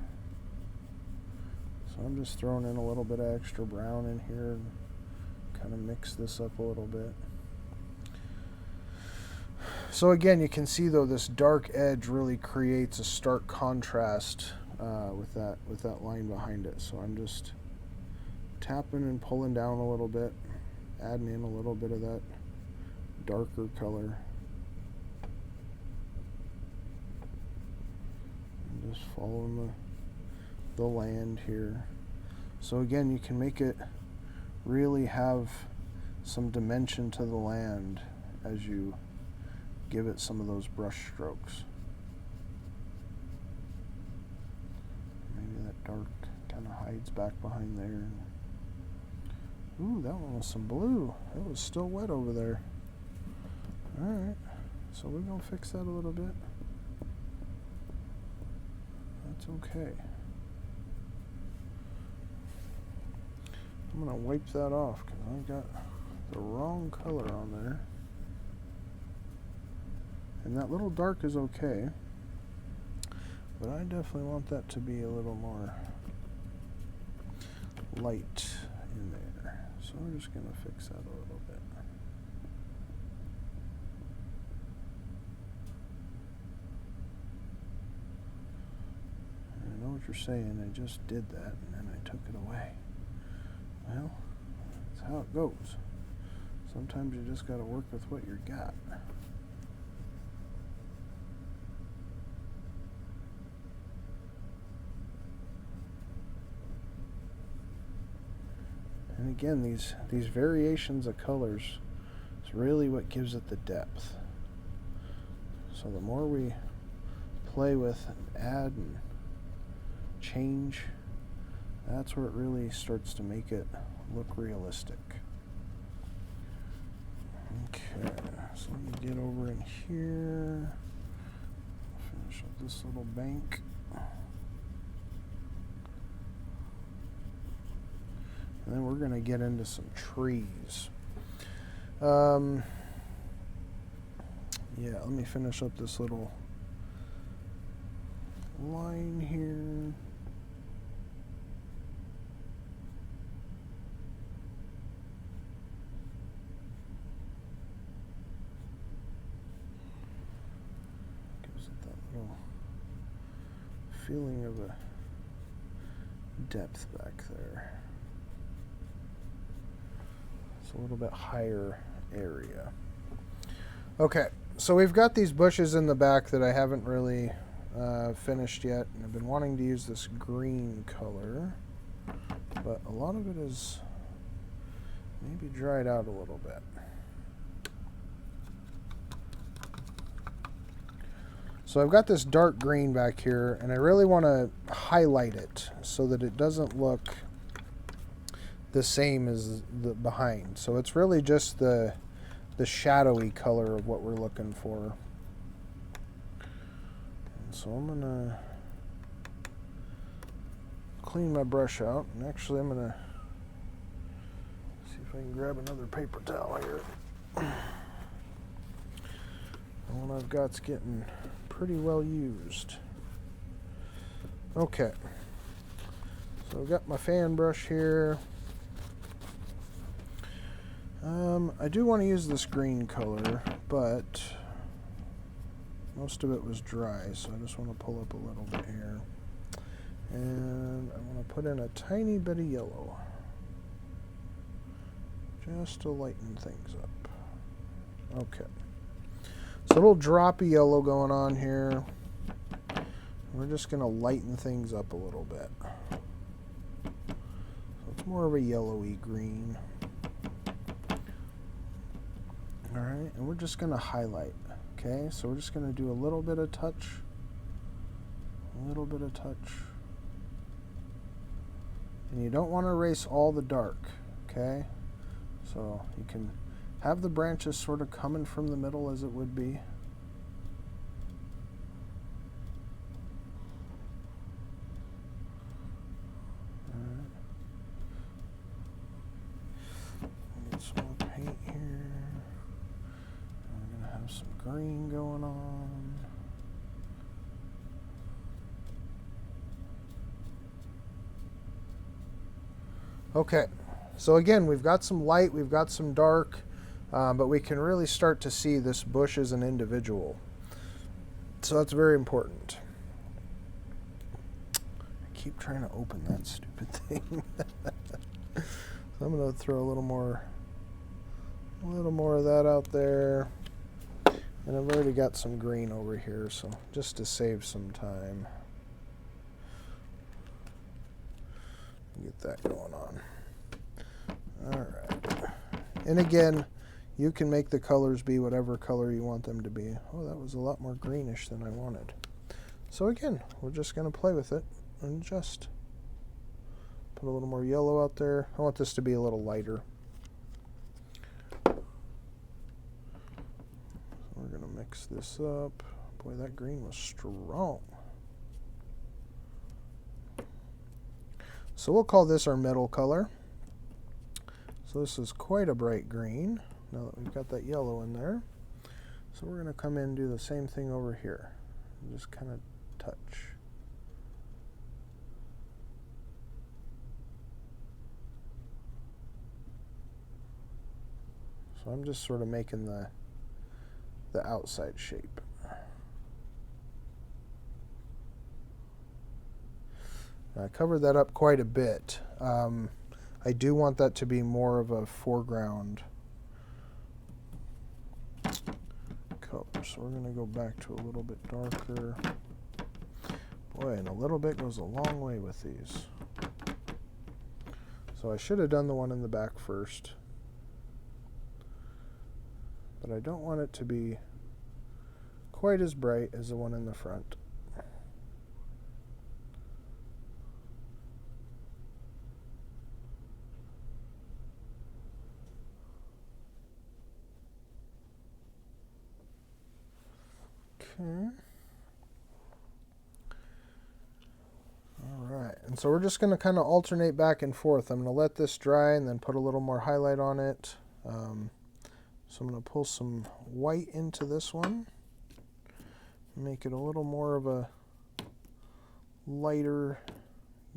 So I'm just throwing in a little bit of extra brown in here and kind of mix this up a little bit. So again, you can see though this dark edge really creates a stark contrast with that line behind it. So I'm just tapping and pulling down a little bit, adding in a little bit of that darker color. And just following the land here. So again, you can make it really have some dimension to the land as you give it some of those brush strokes. Maybe that dark kind of hides back behind there. Ooh, that one was some blue. It was still wet over there. Alright, so we're going to fix that a little bit. That's okay. I'm going to wipe that off because I've got the wrong color on there. And that little dark is okay, but I definitely want that to be a little more light in there. So we're just going to fix that a little bit. I know what you're saying, I just did that and then I took it away. Well, that's how it goes. Sometimes you just got to work with what you got. And again, these variations of colors is really what gives it the depth. So the more we play with and add and change, that's where it really starts to make it look realistic. Okay, so let me get over in here. Finish up this little bank. And then we're going to get into some trees. Yeah, let me finish up this little line here. Gives it that little feeling of a depth back there. A little bit higher area. Okay, so we've got these bushes in the back that I haven't really finished yet, and I've been wanting to use this green color, but a lot of it is maybe dried out a little bit. So I've got this dark green back here, and I really want to highlight it so that it doesn't look the same as the behind. So it's really just the shadowy color of what we're looking for. And so I'm gonna clean my brush out, and actually I'm gonna see if I can grab another paper towel here. The one I've got's getting pretty well used. Okay, so I've got my fan brush here. I do want to use this green color, but most of it was dry, so I just want to pull up a little bit here. And I want to put in a tiny bit of yellow. just to lighten things up. Okay. So a little drop of yellow going on here. We're just going to lighten things up a little bit. So it's more of a yellowy green. All right, and we're just going to highlight. Okay, so we're just going to do a little bit of touch. A little bit of touch. And you don't want to erase all the dark. Okay, so you can have the branches sort of coming from the middle as it would be. Green going on. Okay, so again, we've got some light, we've got some dark, but we can really start to see this bush as an individual. So that's very important. I keep trying to open that stupid thing. So I'm going to throw a little more of that out there. And I've already got some green over here, so just to save some time. Get that going on. Alright. And again, you can make the colors be whatever color you want them to be. Oh, that was a lot more greenish than I wanted. So again, we're just going to play with it and just put a little more yellow out there. I want this to be a little lighter. We're going to mix this up. Boy, that green was strong. So we'll call this our middle color. So this is quite a bright green, now that we've got that yellow in there. So we're going to come in and do the same thing over here. Just kind of touch. So I'm just sort of making the outside shape. I covered that up quite a bit. I do want that to be more of a foreground color. So we're going to go back to a little bit darker. Boy, and a little bit goes a long way with these. So I should have done the one in the back first. But I don't want it to be quite as bright as the one in the front. Okay. All right, and so we're just going to kind of alternate back and forth. I'm going to let this dry and then put a little more highlight on it. So I'm going to pull some white into this one, make it a little more of a lighter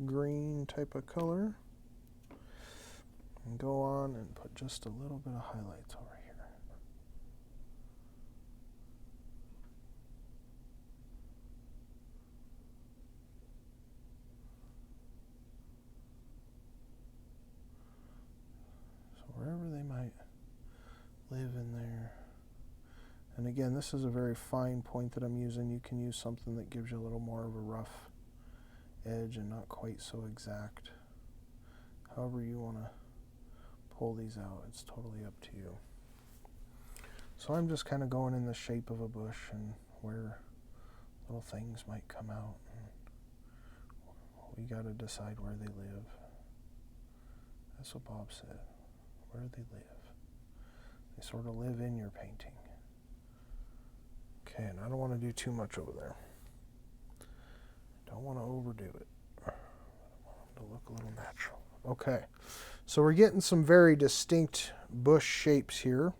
green type of color, and go on and put just a little bit of highlights over here. So wherever they might live in there. And again, this is a very fine point that I'm using. You can use something that gives you a little more of a rough edge and not quite so exact. However you want to pull these out, it's totally up to you. So I'm just kind of going in the shape of a bush and where little things might come out. We got to decide where they live. That's what Bob said. Where do they live? They sort of live in your painting. Okay, and I don't want to do too much over there. Don't want to overdo it. I want them to look a little natural. Okay, so we're getting some very distinct bush shapes here.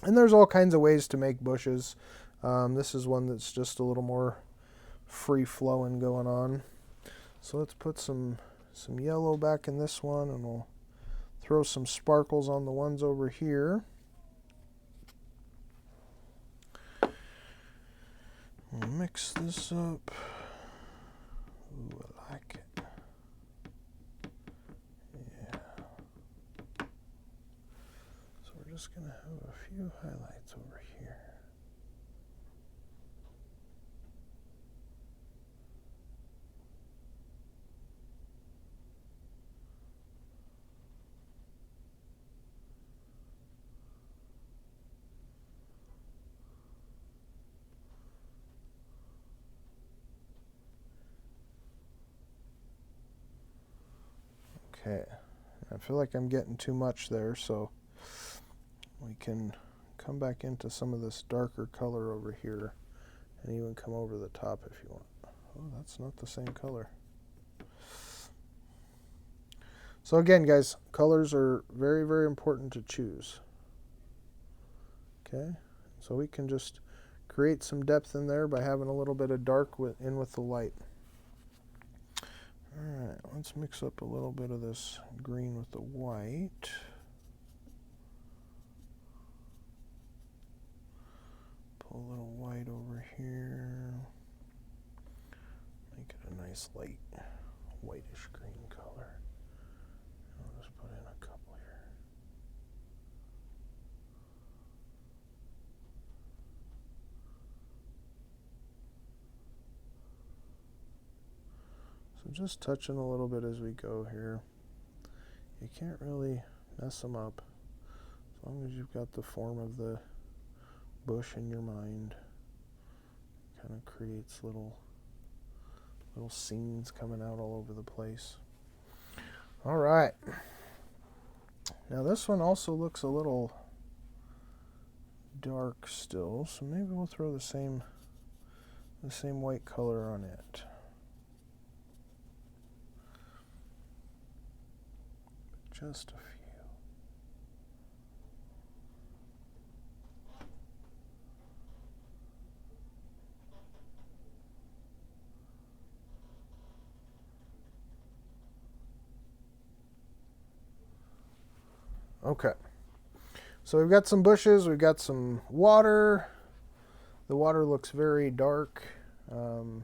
And there's all kinds of ways to make bushes. This is one that's just a little more free-flowing going on. So let's put some yellow back in this one, and we'll throw some sparkles on the ones over here. We'll mix this up. Ooh, I like it. Yeah. just going to have a few highlights over here. Okay, I feel like I'm getting too much there, so we can come back into some of this darker color over here and even come over the top if you want. Oh, that's not the same color. So again, guys, colors are very, very important to choose. Okay, so we can just create some depth in there by having a little bit of dark in with the light. All right, let's mix up a little bit of this green with the white. Pull a little white over here. Make it a nice light whitish green color. I'll just put in a couple here. So just touching a little bit as we go here. You can't really mess them up as long as you've got the form of the bush in your mind. Kind of creates little scenes coming out all over the place. All right. Now this one also looks a little dark still, so maybe we'll throw the same white color on it. Just a few. Okay, so we've got some bushes, we've got some water. The water looks very dark, and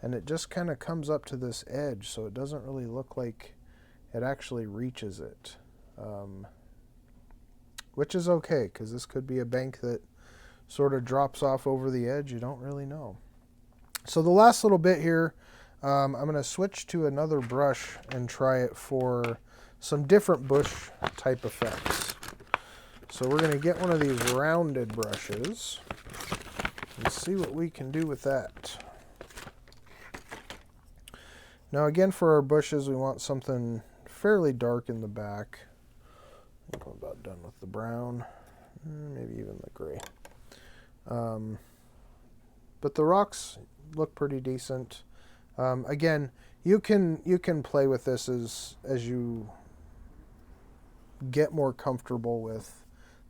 it just kind of comes up to this edge, so it doesn't really look like it actually reaches it, which is okay, because this could be a bank that sort of drops off over the edge. You don't really know. So the last little bit here, I'm going to switch to another brush and try it for some different bush type effects. So we're going to get one of these rounded brushes and see what we can do with that. Now again, for our bushes, we want something fairly dark in the back. I think I'm about done with the brown, maybe even the gray. But the rocks look pretty decent. Again, you can play with this as you get more comfortable with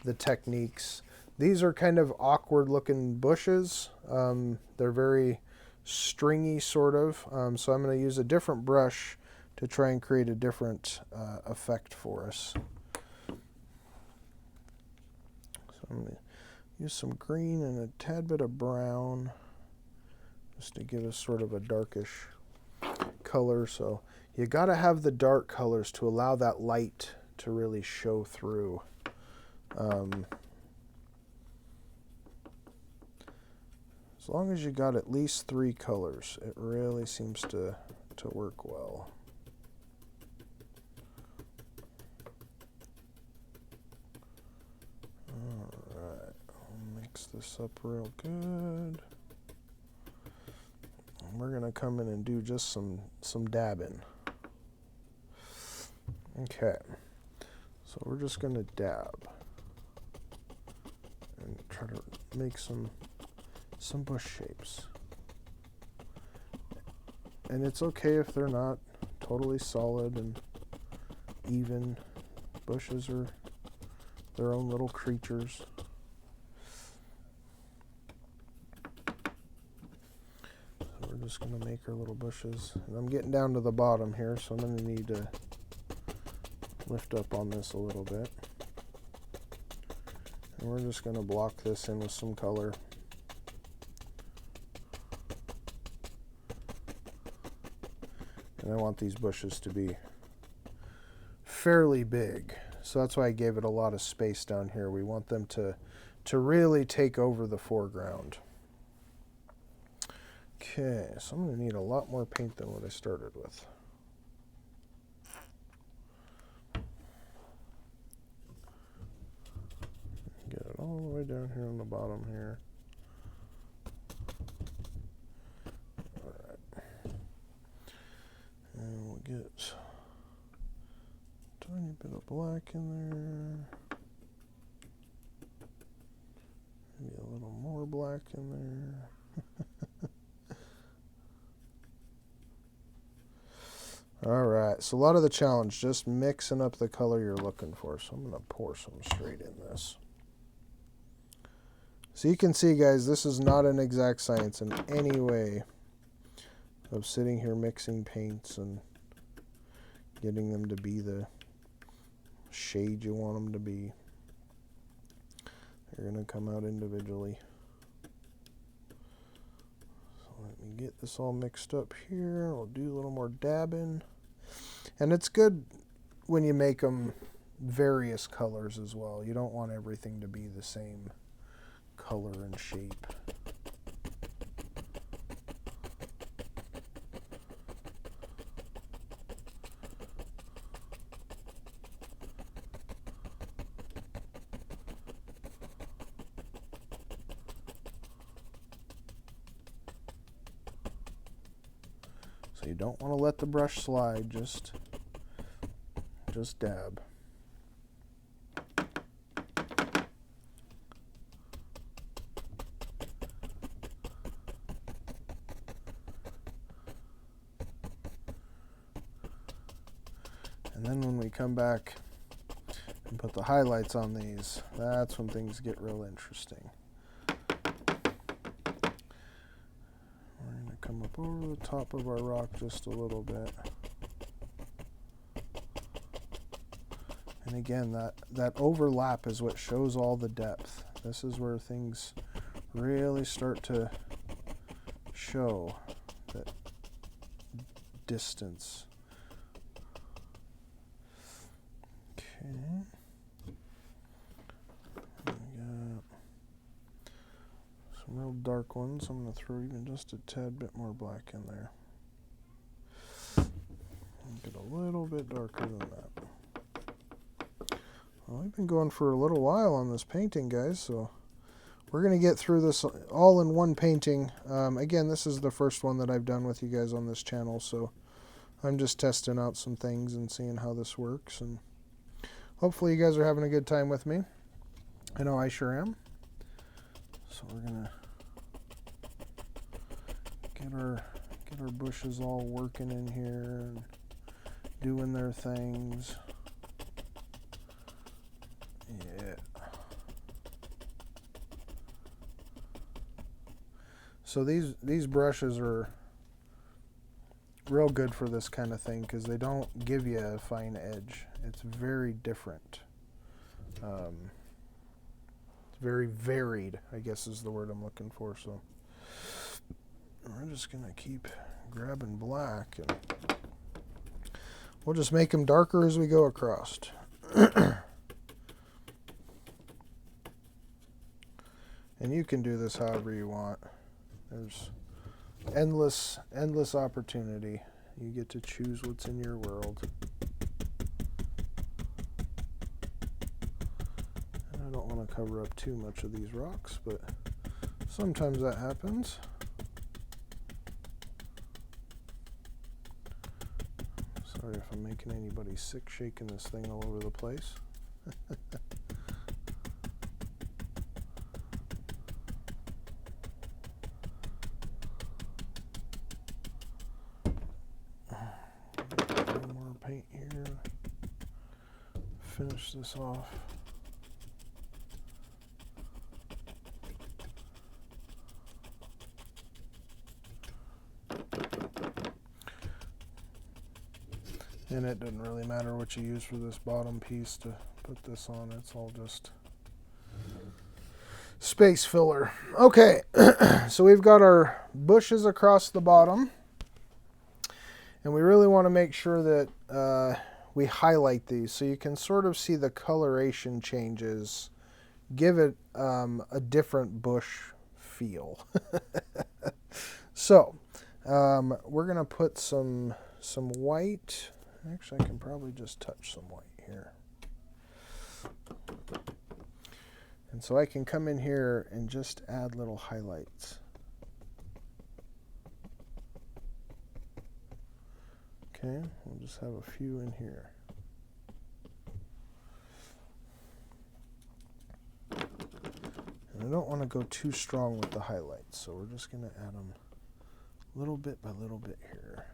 the techniques. These are kind of awkward looking bushes. They're very stringy sort of. So I'm going to use a different brush to try and create a different effect for us. So I'm going to use some green and a tad bit of brown just to give us sort of a darkish color. So you got to have the dark colors to allow that light to really show through. As long as you got at least 3 colors, it really seems to work well. Alright, I'll mix this up real good. And we're going to come in and do just some dabbing. Okay, so we're just going to dab and try to make some bush shapes. And it's okay if they're not totally solid and even. Bushes are their own little creatures. So we're just going to make our little bushes. And I'm getting down to the bottom here, so I'm going to need to lift up on this a little bit. And we're just going to block this in with some color. And I want these bushes to be fairly big. So that's why I gave it a lot of space down here. We want them to really take over the foreground. Okay, so I'm going to need a lot more paint than what I started with. Get it all the way down here on the bottom here. Alright. And we'll get a tiny bit of black in there. Maybe a little more black in there. Alright, so a lot of the challenge, just mixing up the color you're looking for. So I'm going to pour some straight in this. So you can see, guys, this is not an exact science in any way of sitting here mixing paints and getting them to be the shade you want them to be. They're going to come out individually. So let me get this all mixed up here. I'll do a little more dabbing. And it's good when you make them various colors as well. You don't want everything to be the same color and shape. So you don't want to let the brush slide, just dab. And then when we come back and put the highlights on these, that's when things get real interesting. We're going to come up over the top of our rock just a little bit. And again, that overlap is what shows all the depth. This is where things really start to show that distance. Okay. We got some real dark ones. I'm going to throw even just a tad bit more black in there. Get a little bit darker than that. Well, we've been going for a little while on this painting, guys, so we're going to get through this all in one painting. Again, this is the first one that I've done with you guys on this channel, so I'm just testing out some things and seeing how this works, and hopefully you guys are having a good time with me. I know I sure am. So we're going to get our bushes all working in here and doing their things. Yeah. So these brushes are real good for this kind of thing because they don't give you a fine edge. It's very different. It's very varied, I guess is the word I'm looking for. So we're just gonna keep grabbing black and we'll just make them darker as we go across. And you can do this however you want. There's endless opportunity. You get to choose what's in your world. And I don't want to cover up too much of these rocks, but sometimes that happens. Sorry if I'm making anybody sick shaking this thing all over the place. Finish this off. And it doesn't really matter what you use for this bottom piece to put this on. It's all just space filler. Okay, so we've got our bushes across the bottom. And we really want to make sure that we highlight these so you can sort of see the coloration changes, give it a different bush feel. So we're going to put some white. Actually, I can probably just touch some white here. And so I can come in here and just add little highlights. Okay, we'll just have a few in here. And I don't want to go too strong with the highlights, so we're just going to add them little bit by little bit here.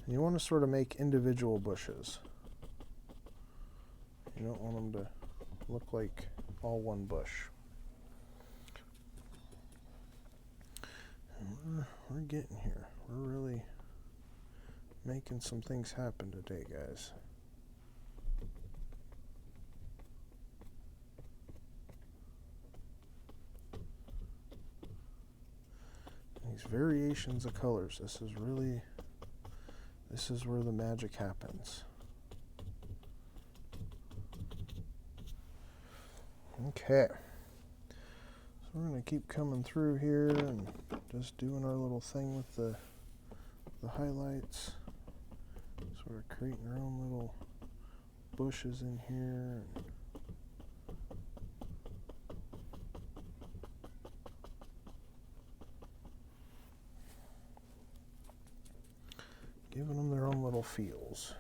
And you want to sort of make individual bushes. You don't want them to look like all one bush. And we're getting here. We're really making some things happen today, guys. These variations of colors, this is where the magic happens. Okay, so we're going to keep coming through here and just doing our little thing with the highlights, sort of creating our own little bushes in here. Giving them their own little feels.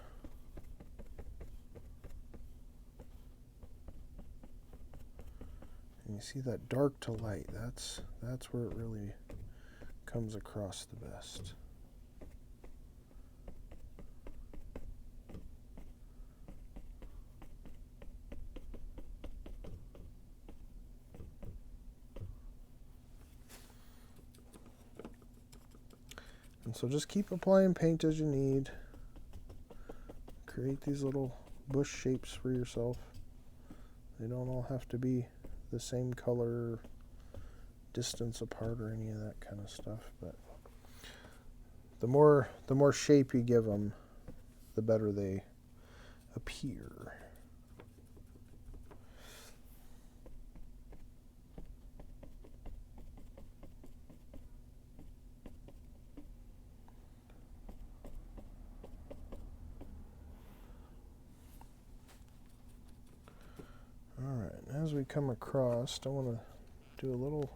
And you see that dark to light, that's where it really comes across the best. And so just keep applying paint as you need. Create these little bush shapes for yourself. They don't all have to be the same color, distance apart, or any of that kind of stuff. But the more shape you give them, the better they appear. Alright, as we come across, I want to do a little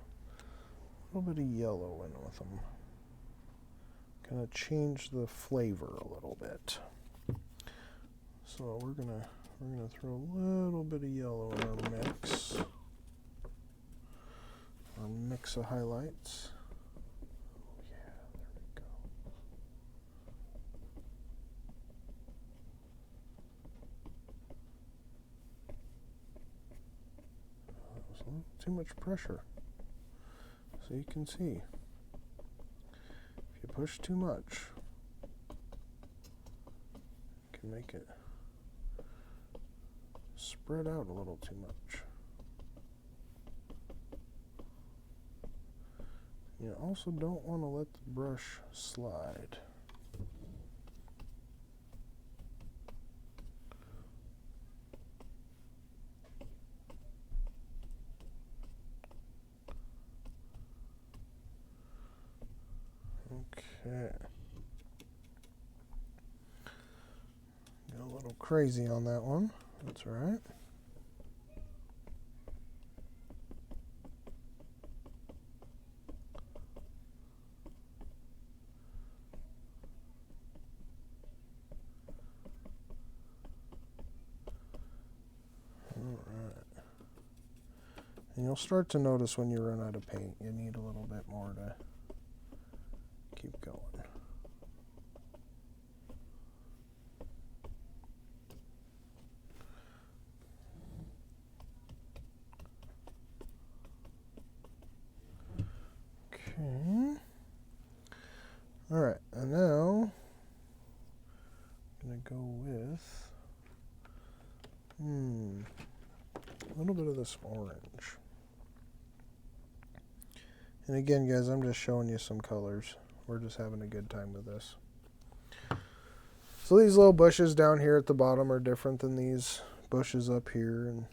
bit of yellow in with them. Kind of change the flavor a little bit. So we're gonna throw a little bit of yellow in our mix. Our mix of highlights. Oh yeah, there we go. That was a little too much pressure. So you can see, if you push too much, you can make it spread out a little too much. You also don't want to let the brush slide. Okay. Got a little crazy on that one. That's all right. All right. And you'll start to notice when you run out of paint, you need a little bit more to keep going. Okay. All right, and now I'm gonna go with a little bit of the this orange. And again, guys, I'm just showing you some colors. We're just having a good time with this. So these little bushes down here at the bottom are different than these bushes up here. And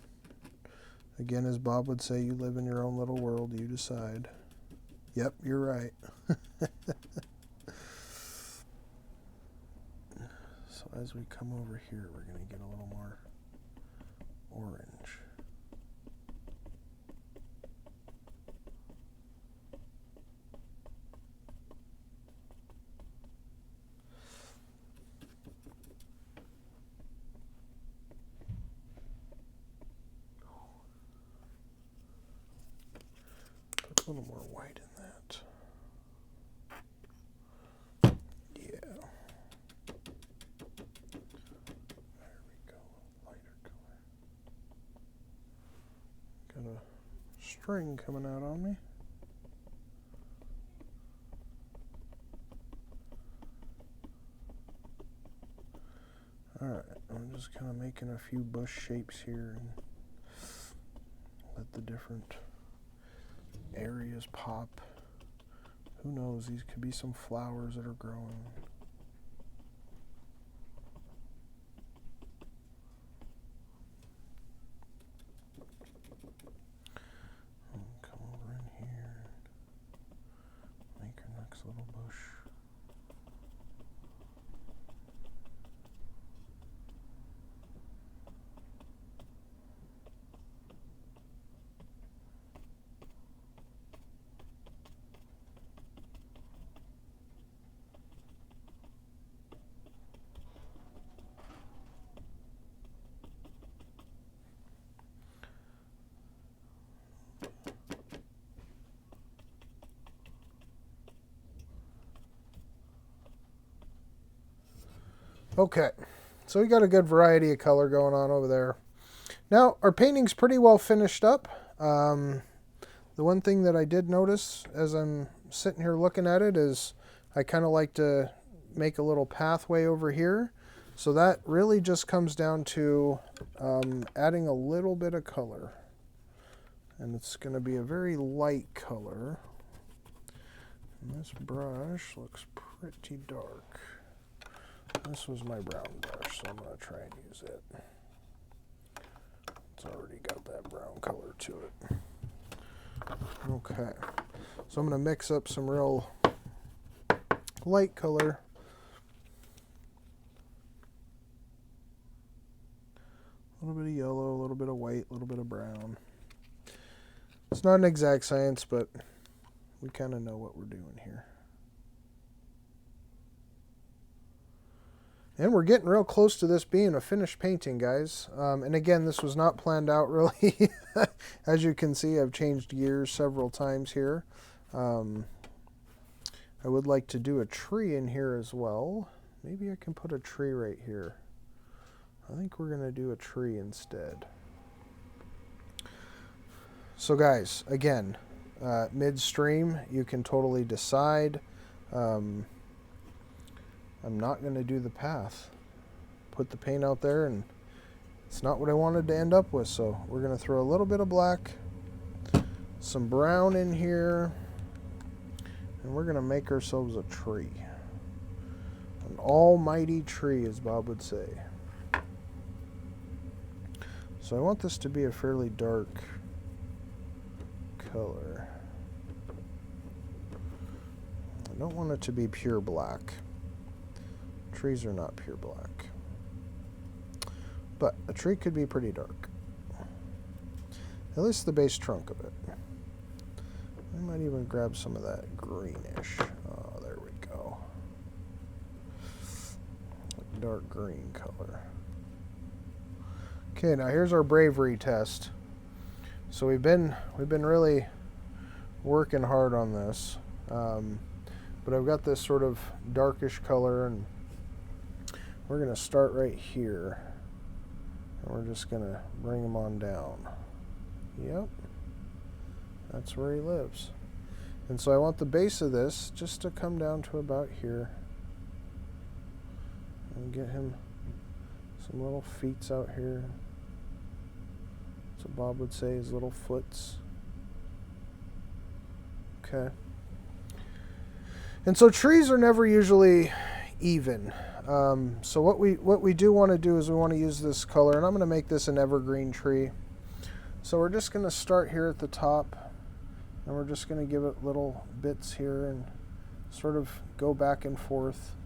again, as Bob would say, you live in your own little world, you decide. Yep, you're right. So as we come over here, we're going to get a little more orange. Put a little more white in that. Yeah. There we go. Lighter color. Got a string coming out on me. Alright, I'm just kind of making a few bush shapes here and let the different areas pop. Who knows, these could be some flowers that are growing. Come over in here, make our next little bush. Okay, so we got a good variety of color going on over there. Now, our painting's pretty well finished up. The one thing that I did notice as I'm sitting here looking at it is I kind of like to make a little pathway over here. So that really just comes down to adding a little bit of color. And it's going to be a very light color. And this brush looks pretty dark. This was my brown brush, so I'm going to try and use it. It's already got that brown color to it. Okay, so I'm going to mix up some real light color. A little bit of yellow, a little bit of white, a little bit of brown. It's not an exact science, but we kind of know what we're doing here. And we're getting real close to this being a finished painting, guys. And again, this was not planned out really. As you can see, I've changed gears several times here. I would like to do a tree in here as well. Maybe I can put a tree right here. I think we're going to do a tree instead. So guys, again, midstream, you can totally decide. I'm not going to do the path. Put the paint out there, and it's not what I wanted to end up with. So we're going to throw a little bit of black, some brown in here, and we're going to make ourselves a tree. An almighty tree, as Bob would say. So I want this to be a fairly dark color. I don't want it to be pure black. Trees are not pure black. But a tree could be pretty dark. At least the base trunk of it. I might even grab some of that greenish. Oh, there we go. Dark green color. Okay, now here's our bravery test. So we've been really working hard on this. But I've got this sort of darkish color, and we're going to start right here, and we're just going to bring him on down. Yep, that's where he lives. And so I want the base of this just to come down to about here, and get him some little feet out here. So Bob would say his little foots. Okay. And so trees are never usually even. So what we do want to do is we want to use this color, and I'm going to make this an evergreen tree. So we're just going to start here at the top, and we're just going to give it little bits here and sort of go back and forth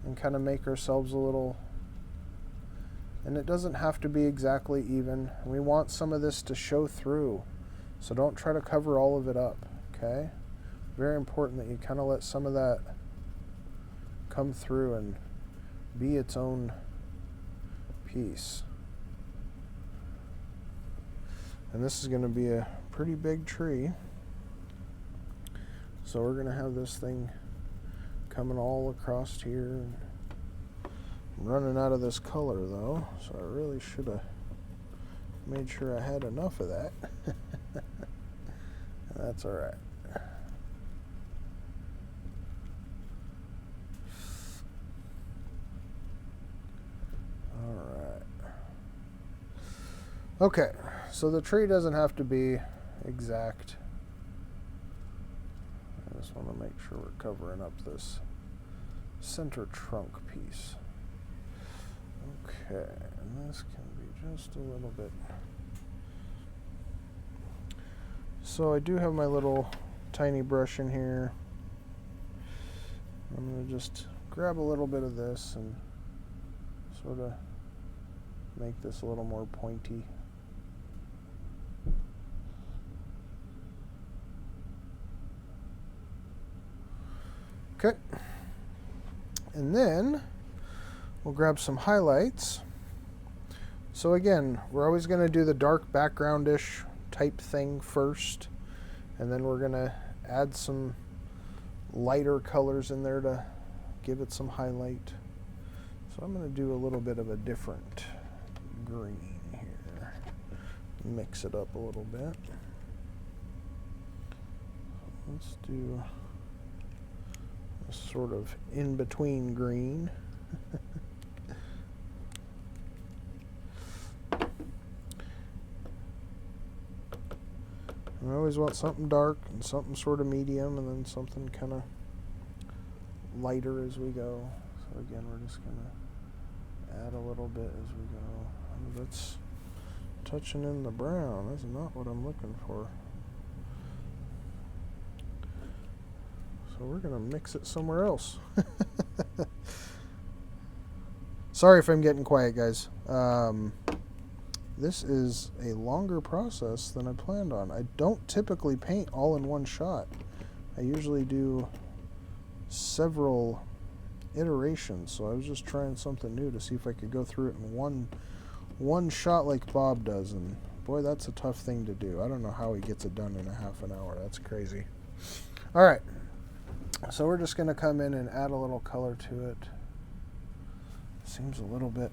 and kind of make ourselves a little, and it doesn't have to be exactly even. We want some of this to show through, so don't try to cover all of it up, okay? Very important that you kind of let some of that come through and be its own piece. And this is going to be a pretty big tree. So we're going to have this thing coming all across here. I'm running out of this color though, so I really should have made sure I had enough of that. That's all right. Okay, so the tree doesn't have to be exact. I just want to make sure we're covering up this center trunk piece. Okay, and this can be just a little bit. So I do have my little tiny brush in here. I'm going to just grab a little bit of this and sort of make this a little more pointy. Okay, and then we'll grab some highlights. So again, we're always going to do the dark background-ish type thing first, and then we're going to add some lighter colors in there to give it some highlight. So I'm going to do a little bit of a different green here, mix it up a little bit. Let's do sort of in-between green. I always want something dark and something sort of medium and then something kind of lighter as we go. So again, we're just going to add a little bit as we go. Oh, that's touching in the brown. That's not what I'm looking for. So we're going to mix it somewhere else. Sorry if I'm getting quiet, guys. This is a longer process than I planned on. I don't typically paint all in one shot. I usually do several iterations, so I was just trying something new to see if I could go through it in one shot like Bob does, and boy, that's a tough thing to do. I don't know how he gets it done in a half an hour. That's crazy. All right. So we're just going to come in and add a little color to it. Seems a little bit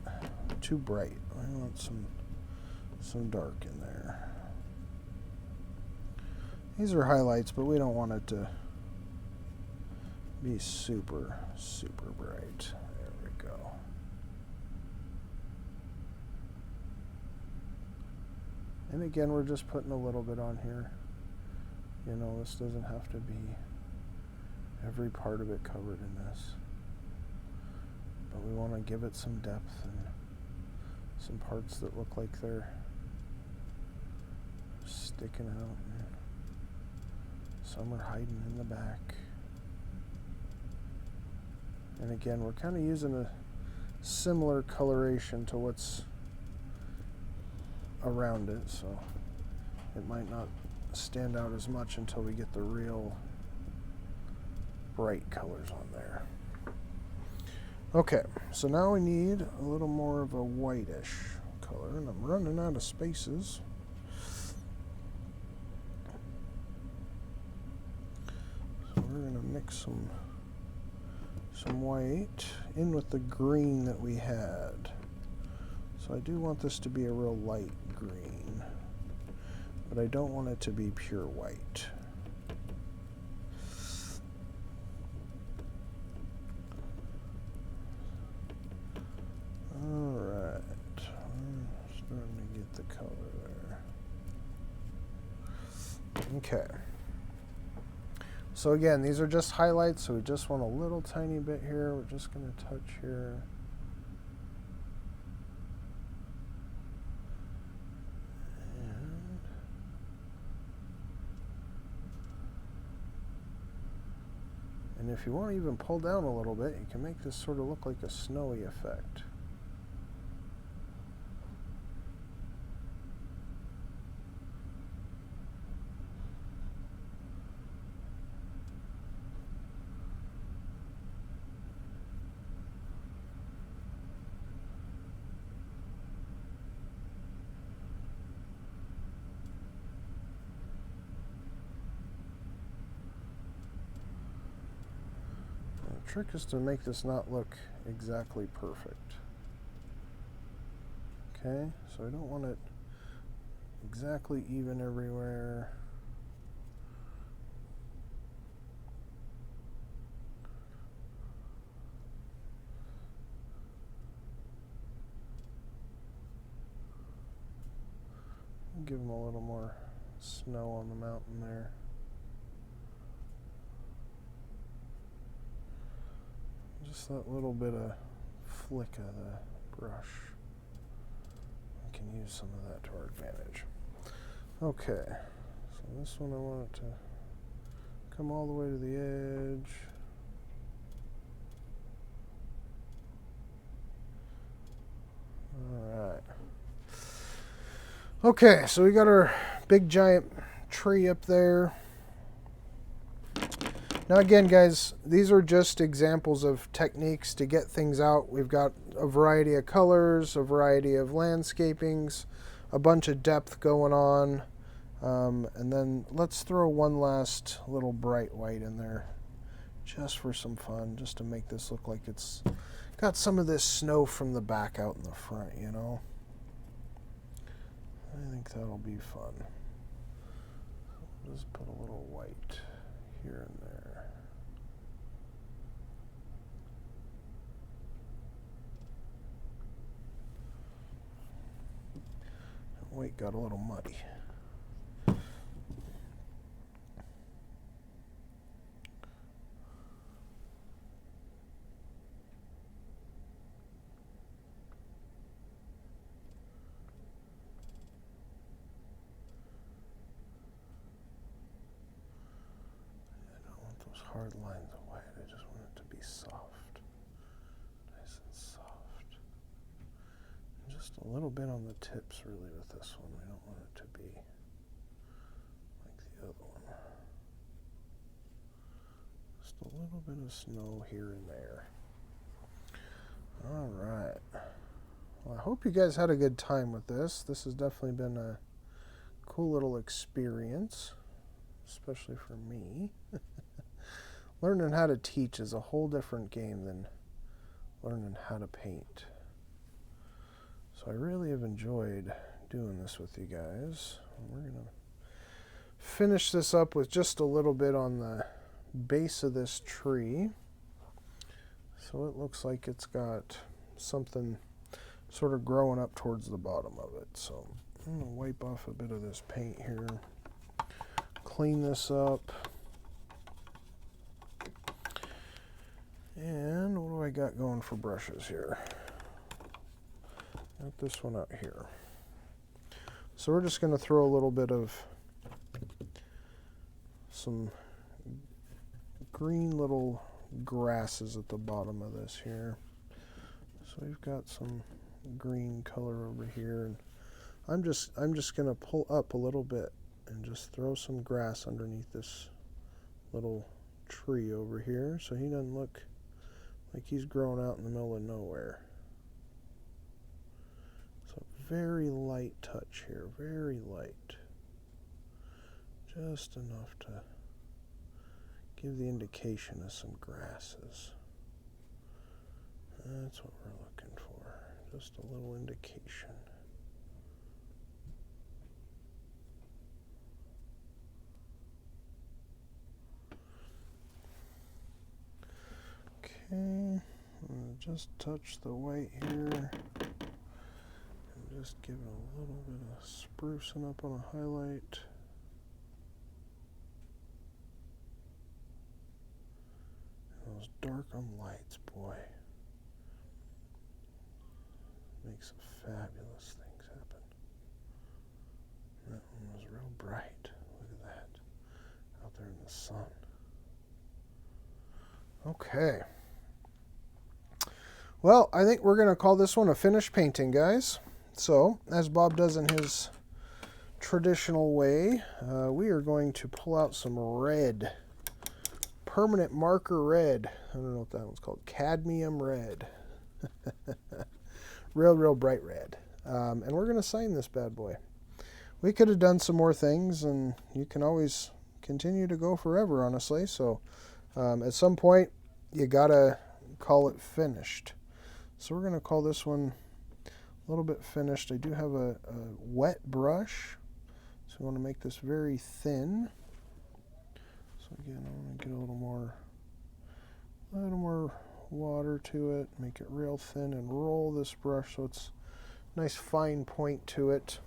too bright. I want some dark in there. These are highlights, but we don't want it to be super, super bright. There we go. And again, we're just putting a little bit on here. You know, this doesn't have to be every part of it covered in this, but we want to give it some depth and some parts that look like they're sticking out, and some are hiding in the back. And again, we're kind of using a similar coloration to what's around it, so it might not stand out as much until we get the real bright colors on there. Okay, so now we need a little more of a whitish color, and I'm running out of spaces. So we're going to mix some white in with the green that we had. So I do want this to be a real light green, but I don't want it to be pure white. Alright, I'm starting to get the color there. Okay. So again, these are just highlights, so we just want a little tiny bit here. We're just going to touch here. And if you want to even pull down a little bit, you can make this sort of look like a snowy effect. The trick is to make this not look exactly perfect. Okay, so I don't want it exactly even everywhere. Give them a little more snow on the mountain there. Just that little bit of flick of the brush. We can use some of that to our advantage. Okay, so this one I want it to come all the way to the edge. Alright. Okay, so we got our big giant tree up there. Now again, guys, these are just examples of techniques to get things out. We've got a variety of colors, a variety of landscapings, a bunch of depth going on. And then let's throw one last little bright white in there just for some fun, just to make this look like it's got some of this snow from the back out in the front, you know. I think that'll be fun. Just put a little white here and there. White got a little muddy. Hard lines of white. I just want it to be soft. Nice and soft. And just a little bit on the tips really with this one. We don't want it to be like the other one. Just a little bit of snow here and there. Alright. Well, I hope you guys had a good time with this. This has definitely been a cool little experience, especially for me. Learning how to teach is a whole different game than learning how to paint. So I really have enjoyed doing this with you guys. We're going to finish this up with just a little bit on the base of this tree. So it looks like it's got something sort of growing up towards the bottom of it. So I'm going to wipe off a bit of this paint here, clean this up. And what do I got going for brushes here? Got this one out here. So we're just going to throw a little bit of some green little grasses at the bottom of this here. So we've got some green color over here, and I'm just going to pull up a little bit and just throw some grass underneath this little tree over here so he doesn't look like he's growing out in the middle of nowhere. So very light touch here, very light. Just enough to give the indication of some grasses. That's what we're looking for, just a little indication. Okay, I'm going to just touch the white here and just give it a little bit of sprucing up on a highlight. those dark lights, boy. Makes some fabulous things happen. That one was real bright. Look at that. Out there in the sun. Okay. Well, I think we're going to call this one a finished painting, guys. So, as Bob does in his traditional way, we are going to pull out some red. Permanent marker red. I don't know what that one's called. Cadmium red. Real bright red. And we're going to sign this bad boy. We could have done some more things, and you can always continue to go forever, honestly. So, at some point, you got to call it finished. So we're going to call this one a little bit finished. I do have a wet brush. So we want to make this very thin. So again, I want to get a little more water to it, make it real thin, and roll this brush so it's a nice fine point to it.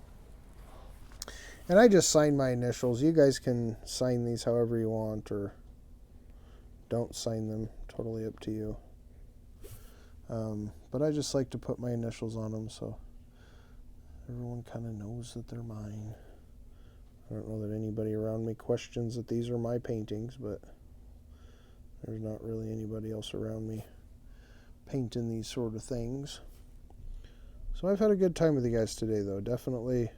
And I just sign my initials. You guys can sign these however you want, or don't sign them. Totally up to you. But I just like to put my initials on them so everyone kind of knows that they're mine. I don't know that anybody around me questions that these are my paintings, but there's not really anybody else around me painting these sort of things. So I've had a good time with you guys today, though. Definitely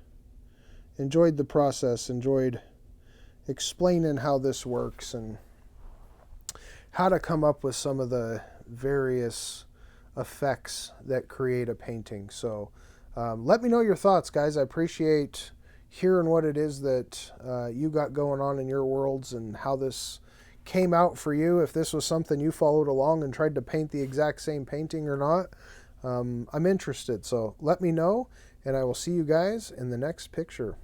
enjoyed the process, enjoyed explaining how this works and how to come up with some of the various effects that create a painting. So let me know your thoughts, guys. I appreciate hearing what it is that you got going on in your worlds and how this came out for you. If this was something you followed along and tried to paint the exact same painting or not, I'm interested. So let me know, and I will see you guys in the next picture.